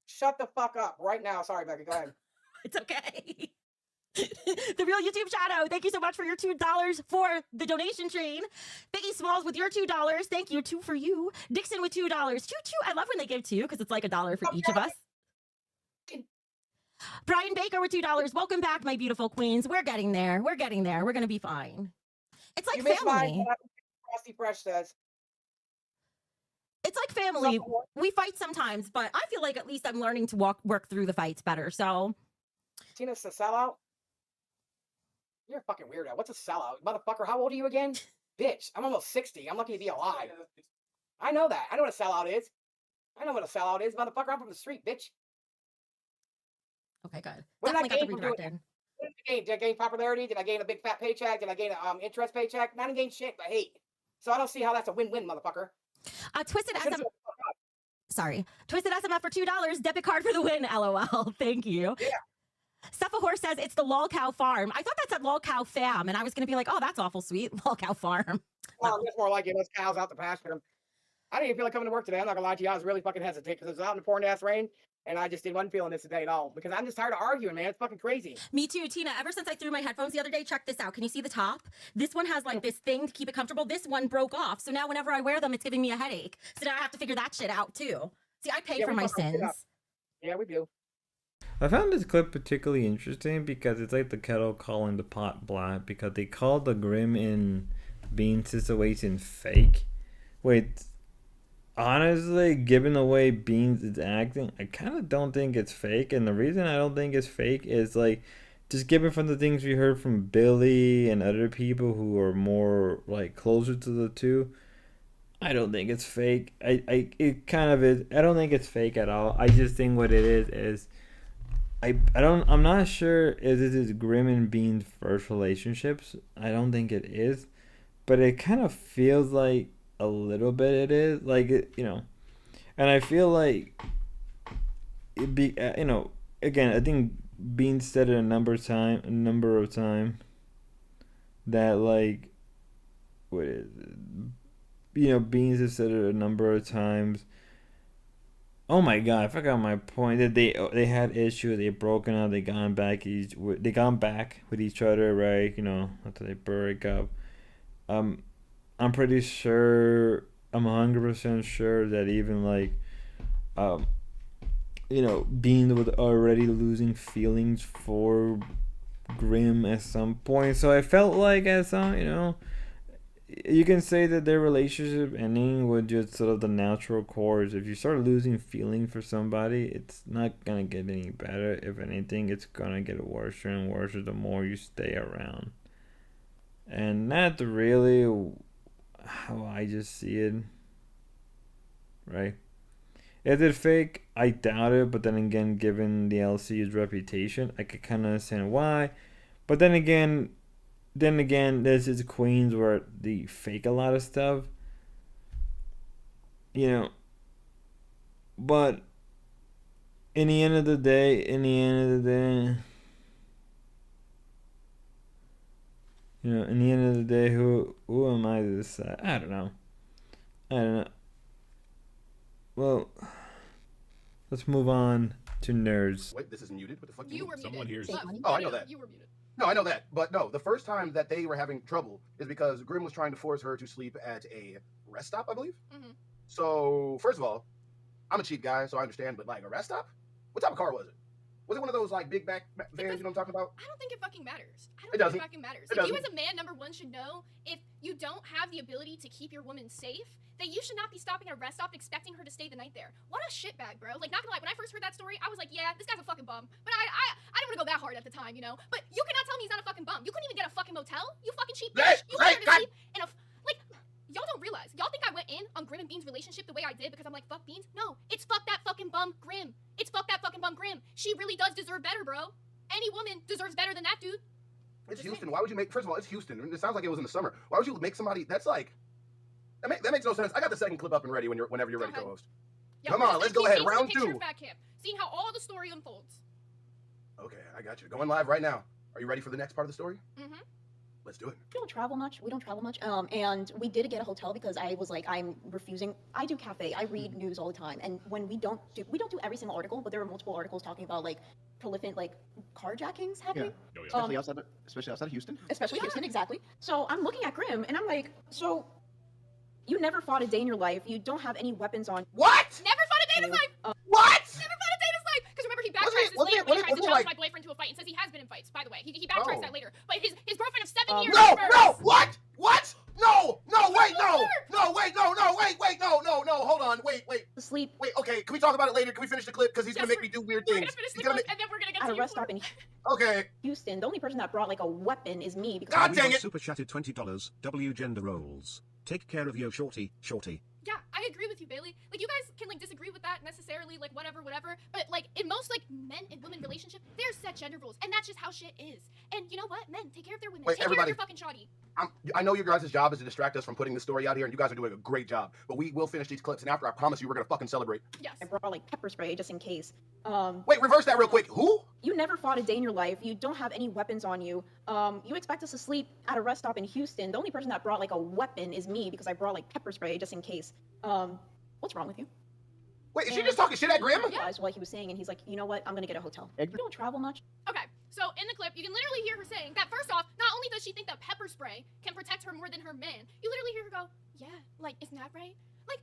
S16: Shut the fuck up right now. Sorry, Becky. Go ahead.
S12: It's okay. The Real YouTube Shadow, thank you so much for your $2 for the donation train. Biggie Smalls with your $2, thank you. 2 for you. Dixon with $2. Two. I love when they give 2 because it's like $1 for each of us. Brian Baker with $2. Welcome back, my beautiful queens. We're getting there. We're getting there. We're gonna be fine. It's like family.
S16: Frosty Fresh says.
S12: It's like family. We fight sometimes, but I feel like at least I'm learning to work through the fights better. So,
S16: Tina's a sellout. You're a fucking weirdo. What's a sellout, motherfucker? How old are you again? Bitch, I'm almost 60. I'm lucky to be alive. I know that. I know what a sellout is. I know what a sellout is, motherfucker. I'm from the street, bitch.
S12: Okay, good.
S16: What
S12: Definitely got the
S16: did I gain from doing
S12: redirected.
S16: What did I gain? Did I gain popularity? Did I gain a big fat paycheck? Did I gain an interest paycheck? I didn't gain shit, but hate. So I don't see how that's a win-win, motherfucker.
S12: Twisted SMF for $2. Debit card for the win. LOL. Thank you.
S16: Yeah.
S12: Stuffa Horse says it's the lolcow farm. I thought that said lolcow fam, and I was gonna be like, oh, that's awful sweet. Lolcow farm.
S16: Well, it's more like it. Those cows out the pasture. I didn't even feel like coming to work today. I'm not gonna lie to you. I was really fucking hesitant because it was out in the pouring ass rain, and I just wasn't feeling this today at all because I'm just tired of arguing, man. It's fucking crazy.
S12: Me too, Tina. Ever since I threw my headphones the other day, check this out. Can you see the top? This one has like this thing to keep it comfortable. This one broke off. So now whenever I wear them, it's giving me a headache. So now I have to figure that shit out too. See, I pay for my sins.
S16: Yeah, we do.
S6: I found this clip particularly interesting because it's like the kettle calling the pot black because they called the Grim in Bean situation fake. Wait, honestly, given the way Beans is acting, I kind of don't think it's fake. And the reason I don't think it's fake is like just given from the things we heard from Billy and other people who are more like closer to the two. I don't think it's fake. It kind of is. I don't think it's fake at all. I just think what it is I'm not sure if this is Grim and Bean's first relationships. I don't think it is, but it kind of feels like a little bit it is, like it, and I feel like it be, again, I think Bean said it a number of time that like, what is it? Beans has said it a number of times. Oh my god, I forgot my point. That they had issues, they broken up, they gone back with each other, right? After they break up. I'm pretty sure, I'm 100% sure that even like, Bean was already losing feelings for Grim at some point. So I felt like at some, you can say that their relationship ending was just sort of the natural course. If you start losing feeling for somebody, it's not gonna get any better. If anything, it's gonna get worse and worse the more you stay around. And that's really how I just see it. Right? Is it fake? I doubt it, but then again, given the LC's reputation, I could kind of understand why. But then again, there's these queens where they fake a lot of stuff. But in the end of the day, who am I to decide? I don't know. Well, let's move on to nerds.
S4: Wait, this is muted? What the fuck?
S17: You were muted.
S1: Someone here's.
S4: Oh, I know that.
S17: You were muted.
S4: No, I know that. But no, the first time that they were having trouble is because Grim was trying to force her to sleep at a rest stop, I believe.
S17: Mm-hmm.
S4: So, first of all, I'm a cheap guy, so I understand, but like a rest stop? What type of car was it? Was it one of those like big back vans, you know what I'm talking about?
S17: I don't think it fucking matters.
S4: It doesn't.
S17: Fucking matters.
S4: It
S17: Like, you
S4: doesn't.
S17: as a man, number one, should know if you don't have the ability to keep your woman safe, that you should not be stopping at a rest stop expecting her to stay the night there. What a shitbag, bro. Like, not gonna lie, when I first heard that story, I was like, yeah, this guy's a fucking bum. But I didn't want to go that hard at the time, But you cannot tell me he's not a fucking bum. You couldn't even get a fucking motel. You fucking cheap bitch. You wanted her to sleep in a like. Y'all don't realize. Y'all think I went in on Grim and Bean's relationship the way I did because I'm like, fuck Beans? No, it's fuck that fucking bum Grim. It's fuck that fucking bum Grim. She really does deserve better, bro. Any woman deserves better than that dude.
S4: It's Houston. Why would you make? First of all, it's Houston. It sounds like it was in the summer. Why would you make somebody? That's like that makes no sense. I got the second clip up and ready whenever you're ready, co-host.
S17: Yo,
S4: Come on, let's go ahead. Round
S17: picture
S4: two.
S17: of Fat Camp. seeing how all the story unfolds.
S4: Okay, I got you. Going live right now. Are you ready for the next part of the story?
S17: Mm-hmm.
S4: Let's do it.
S8: We don't travel much. And we did get a hotel because I was like, I'm refusing. I do cafe. I read news all the time. And when we don't do every single article, but there are multiple articles talking about like prolific like carjackings happening.
S18: Especially outside of Houston.
S8: Especially Houston, exactly. So I'm looking at Grim and I'm like, so you never fought a day in your life. You don't have any weapons on.
S4: What?
S17: Never fought a day in his life.
S4: What?
S17: Never fought a day in his life. Because remember, he backtracks this later when he tries to challenge my boyfriend to a fight and says he has been in fights. By the way, he backtracks that later. But his girlfriend of 7 years.
S4: No, what? Wait, hold on, wait.
S8: Sleep.
S4: Wait, okay, can we talk about it later? Can we finish the clip? Because he's gonna make me do weird things.
S17: We're gonna finish the clip, and then we're gonna get
S8: at
S17: to
S8: a rest stop in
S4: Okay.
S8: Houston. The only person that brought like a weapon is me because
S4: God dang it!
S11: Super chatted $20. W gender roles. Take care of yo shorty.
S17: Yeah, I agree with you, Bailey. Like, you guys can, like, disagree with that necessarily, like, whatever. But, like, in most, like, men and women relationship, there's set gender rules. And that's just how shit is. And you know what? Men, take care of their women.
S4: Wait,
S17: take
S4: everybody.
S17: care of your fucking shoddy.
S4: I know your guys' job is to distract us from putting the story out here, and you guys are doing a great job. But we will finish these clips, and after, I promise you, we're gonna fucking celebrate.
S17: Yes.
S8: I brought like pepper spray just in case.
S4: Wait, reverse that real quick. Who?
S8: You never fought a day in your life. You don't have any weapons on you. You expect us to sleep at a rest stop in Houston. The only person that brought like a weapon is me because I brought like pepper spray just in case. What's wrong with you?
S4: Wait, is she just talking shit at Grim?
S8: I realized what he was saying, and he's like, you know what? I'm gonna get a hotel. You don't travel much.
S17: Okay, so in the clip, you can literally hear her saying that first off, not only does she think that pepper spray can protect her more than her man, you literally hear her go, yeah, like, isn't that right? Like,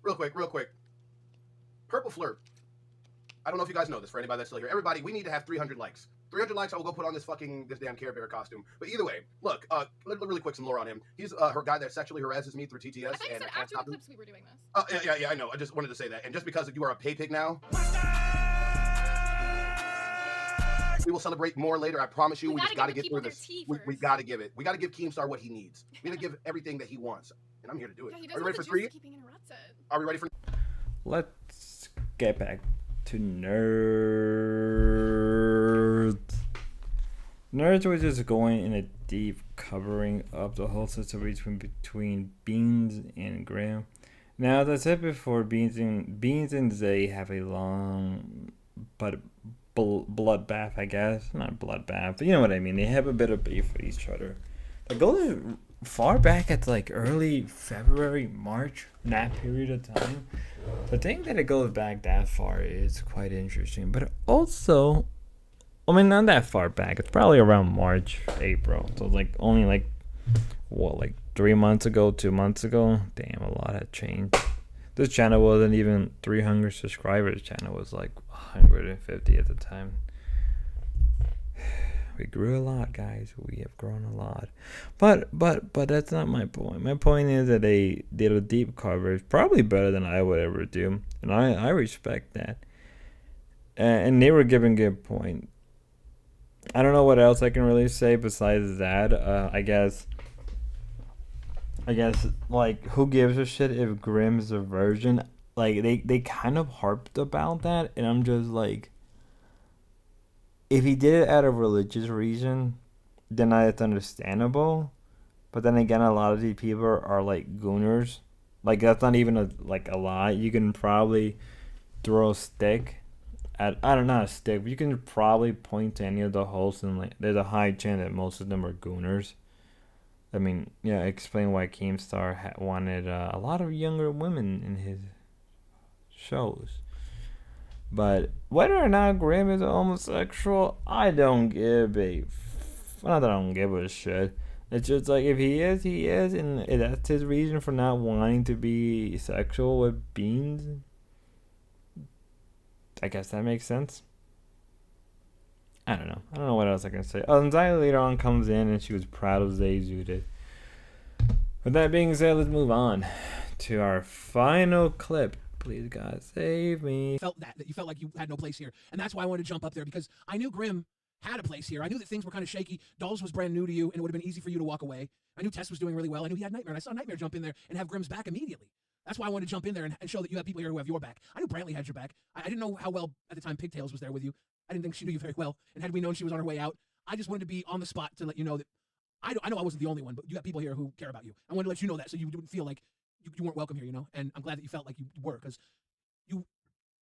S4: Real quick. Purple flirt. I don't know if you guys know this, for anybody that's still here. Everybody, we need to have 300 likes. 300 likes, I will go put on this damn Care Bear costume. But either way, look, really quick, some lore on him. He's her guy that sexually harasses me through TTS.
S17: I thought you
S4: and
S17: said
S4: I
S17: after
S4: can't
S17: the
S4: stop
S17: clips we were doing this.
S4: Yeah, I know. I just wanted to say that. And just because you are a pay pig now, we will celebrate more later. I promise you. We just got to get through this. We got to give it. We got to give Keemstar what he needs. We got to give everything that he wants. And I'm here to do it.
S17: Yeah,
S4: Are you ready for 3? Are we ready for?
S6: Let's get back to nerds. Nerds were just going in a deep covering up the whole situation between Beans and Graham. Now, as I said before, Beans and Zay have a long but bloodbath, I guess. Not bloodbath, but you know what I mean. They have a bit of beef with each other. It goes far back at like early February, March, in that period of time. The thing that it goes back that far is quite interesting. But also, I mean, not that far back. It's probably around March, April. So like only like 3 months ago, 2 months ago. Damn, a lot had changed. This channel wasn't even 300 subscribers. Channel was like 150 at the time. We grew a lot, guys. We have grown a lot. But that's not my point. My point is that they did a deep coverage, probably better than I would ever do. And I respect that. And they were giving good point. I don't know what else I can really say besides that. I guess, like, who gives a shit if Grimm's a virgin? Like, they kind of harped about that, and I'm just like, if he did it out of religious reason, then it's understandable. But then again, a lot of these people are like gooners. Like, that's not even a lie. You can probably throw a stick at, I don't know, a stick, but you can probably point to any of the hosts, and like, there's a high chance that most of them are gooners. I mean, yeah, explain why Keemstar wanted a lot of younger women in his shows. But whether or not Grim is a homosexual, I don't give a not that I don't give a shit. It's just like, if he is, he is, and that's his reason for not wanting to be sexual with Beans. I guess that makes sense. I don't know. I don't know what else I can say. Zaya later on comes in and she was proud of Zayzudit. With that being said, let's move on to our final clip. Please, God, save me.
S19: Felt that you felt like you had no place here. And that's why I wanted to jump up there, because I knew Grim had a place here. I knew that things were kind of shaky. Dolls was brand new to you, and it would have been easy for you to walk away. I knew Tess was doing really well. I knew he had Nightmare, and I saw Nightmare jump in there and have Grim's back immediately. That's why I wanted to jump in there and show that you have people here who have your back. I knew Brantley had your back. I didn't know how well at the time Pigtails was there with you. I didn't think she knew you very well. And had we known she was on her way out, I just wanted to be on the spot to let you know that I know I wasn't the only one, but you got people here who care about you. I wanted to let you know that so you wouldn't feel like you weren't welcome here, you know? And I'm glad that you felt like you were, because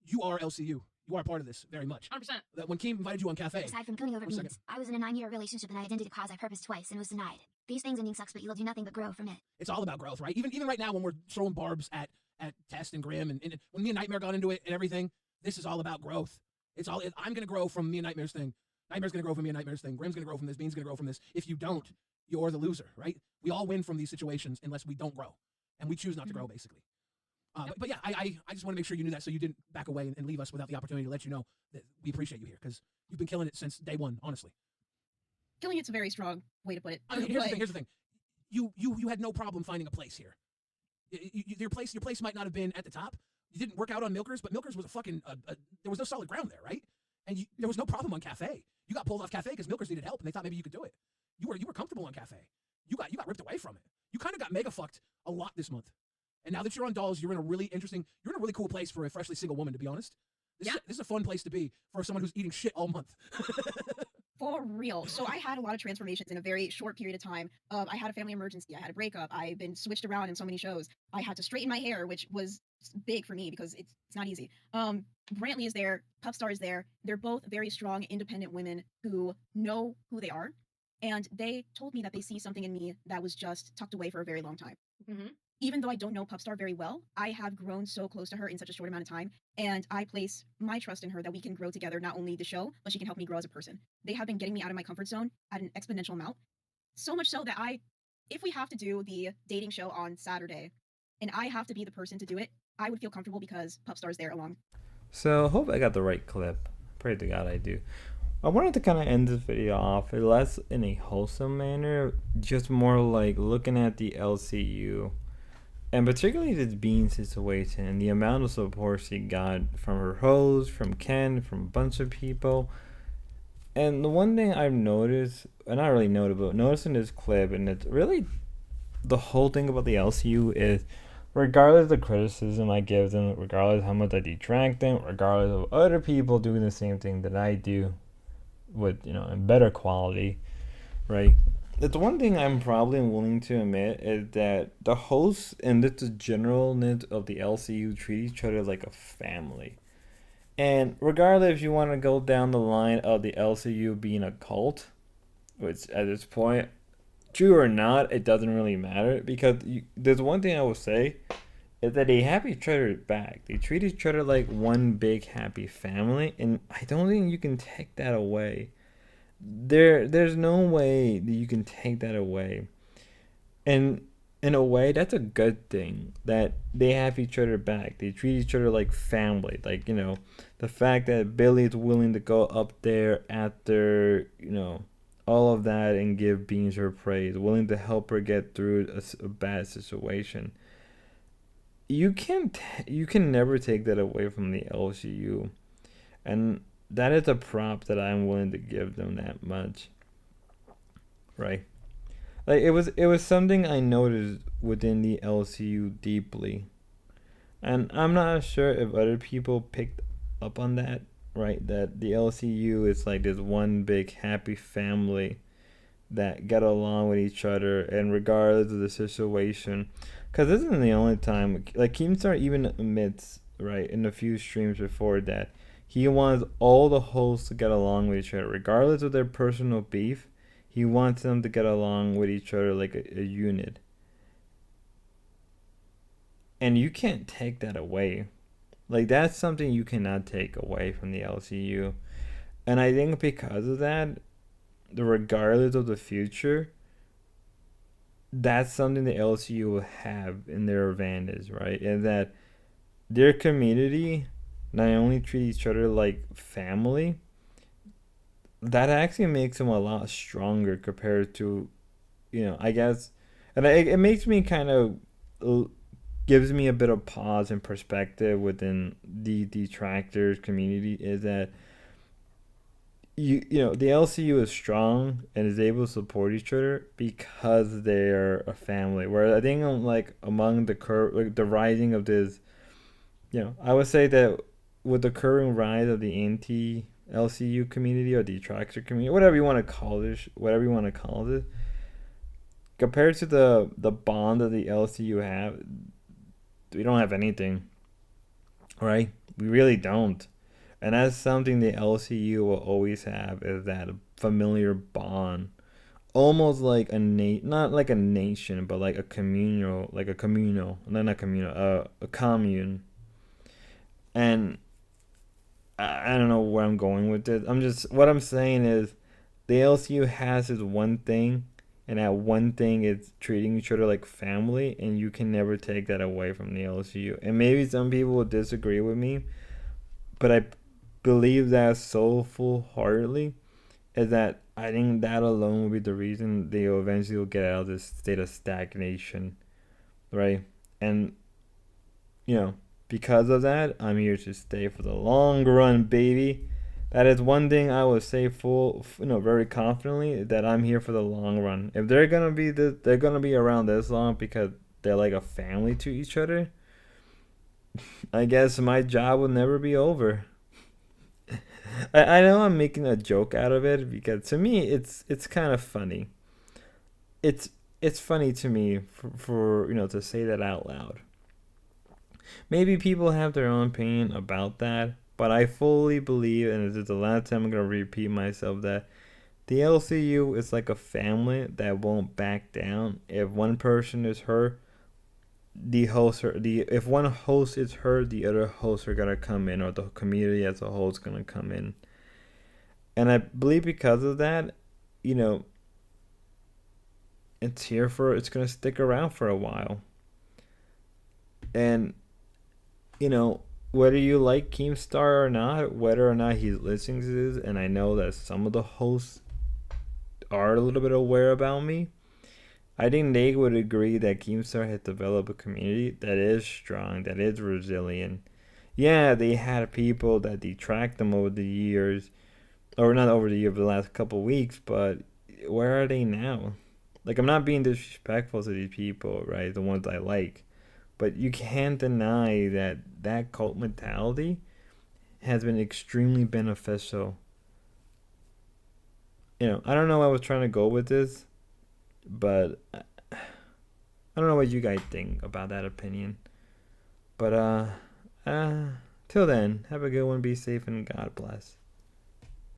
S19: you are LCU. You are part of this very much.
S17: 100%.
S19: That when Keem invited you on Cafe.
S20: Aside from cooning over
S19: One second.
S20: beans, I was in a 9-year relationship and I identity quasi purpose twice and was denied. These things ending sucks, but you'll do nothing but grow from it.
S19: It's all about growth, right? Even right now when we're throwing barbs at Test and Grim and when me and Nightmare got into it and everything, this is all about growth. I'm gonna grow from me and Nightmare's thing. Nightmare's gonna grow from me and Nightmare's thing. Grim's gonna grow from this. Bean's gonna grow from this. If you don't, you're the loser, right? We all win from these situations unless we don't grow, and we choose not to grow, basically. But yeah, I just want to make sure you knew that, so you didn't back away and leave us without the opportunity to let you know that we appreciate you here, because you've been killing it since day one, honestly.
S8: Killing it's a very strong way to put it.
S19: I mean, here's the thing. You had no problem finding a place here. Your place might not have been at the top. You didn't work out on Milkers, but Milkers was a fucking there was no solid ground there, right? And there was no problem on Cafe. You got pulled off Cafe because Milkers needed help, and they thought maybe you could do it. You were comfortable on Cafe. You got ripped away from it. You kind of got mega fucked a lot this month. And now that you're on Dolls, you're in a really cool place for a freshly single woman, to be honest. This is a fun place to be for someone who's eating shit all month.
S8: For real. So I had a lot of transformations in a very short period of time. I had a family emergency. I had a breakup. I've been switched around in so many shows. I had to straighten my hair, which was big for me because it's not easy. Brantley is there. Puffstar is there. They're both very strong, independent women who know who they are. And they told me that they see something in me that was just tucked away for a very long time.
S17: Mm-hmm.
S8: Even though I don't know Puffstar very well, I have grown so close to her in such a short amount of time, and I place my trust in her that we can grow together, not only the show, but she can help me grow as a person. They have been getting me out of my comfort zone at an exponential amount, so much so that if we have to do the dating show on Saturday, and I have to be the person to do it, I would feel comfortable because Puffstar's there along.
S6: So, hope I got the right clip. Pray to God I do. I wanted to kind of end this video off less in a wholesome manner, just more like looking at the LCU. And particularly this Bean situation and the amount of support she got from her host, from Ken, from a bunch of people. And the one thing I've noticed, and not really noticed, but noticing this clip, and it's really the whole thing about the LCU is, regardless of the criticism I give them, regardless of how much I detract them, regardless of other people doing the same thing that I do with, in better quality, right? The one thing I'm probably willing to admit is that the hosts and the generalness of the LCU treat each other like a family. And regardless if you want to go down the line of the LCU being a cult, which at this point, true or not, it doesn't really matter. Because there's one thing I will say, is that they have each other back. They treat each other like one big happy family. And I don't think you can take that away. There's no way that you can take that away. And in a way, that's a good thing, that they have each other back. They treat each other like family. Like, the fact that Billy is willing to go up there after, all of that and give Beans her praise, willing to help her get through a bad situation. You can never take that away from the LCU. And that is a prop that I'm willing to give them that much. Right? Like, it was something I noticed within the LCU deeply. And I'm not sure if other people picked up on that, right? That the LCU is like this one big happy family that get along with each other, and regardless of the situation. Because this isn't the only time, like, Keemstar even admits, right, in a few streams before that, he wants all the hosts to get along with each other, regardless of their personal beef. He wants them to get along with each other like a unit. And you can't take that away. Like, that's something you cannot take away from the LCU. And I think because of that, regardless of the future, that's something the LCU will have in their advantage, right? And that their community not only treat each other like family, that actually makes them a lot stronger compared to, I guess, and it makes me kind of, gives me a bit of pause and perspective within the detractors community, is that the LCU is strong and is able to support each other because they're a family. Whereas I think among the rising of this, I would say that with the current rise of the anti-LCU community or detractor community, whatever you want to call this, compared to the bond that the LCU have, we don't have anything, right? We really don't. And that's something the LCU will always have, is that familiar bond. Almost like not like a nation, but like a communal, a commune. And I don't know where I'm going with this. What I'm saying is, the LCU has this one thing, and that one thing is treating each other like family, and you can never take that away from the LCU. And maybe some people will disagree with me, but I believe that so full-heartedly, is that I think that alone will be the reason they eventually will get out of this state of stagnation, right? And, because of that, I'm here to stay for the long run, baby. That is one thing I would say very confidently, that I'm here for the long run. If they're gonna be around this long because they're like a family to each other, I guess my job will never be over. I know I'm making a joke out of it, because to me it's kind of funny. It's funny to me for to say that out loud. Maybe people have their own opinion about that, but I fully believe, and this is the last time I'm gonna repeat myself, that the LCU is like a family that won't back down. If one person is hurt, if one host is hurt, the other hosts are gonna come in, or the community as a whole is gonna come in. And I believe because of that, it's gonna stick around for a while. And whether you like Keemstar or not, whether or not he's listening to this, and I know that some of the hosts are a little bit aware about me, I think they would agree that Keemstar has developed a community that is strong, that is resilient. Yeah, they had people that detract them over the years, or not over the year, but the last couple weeks, but where are they now? Like, I'm not being disrespectful to these people, right? The ones I like. But you can't deny that cult mentality has been extremely beneficial. I don't know where I was trying to go with this, but I don't know what you guys think about that opinion. But till then, have a good one, be safe, and God bless.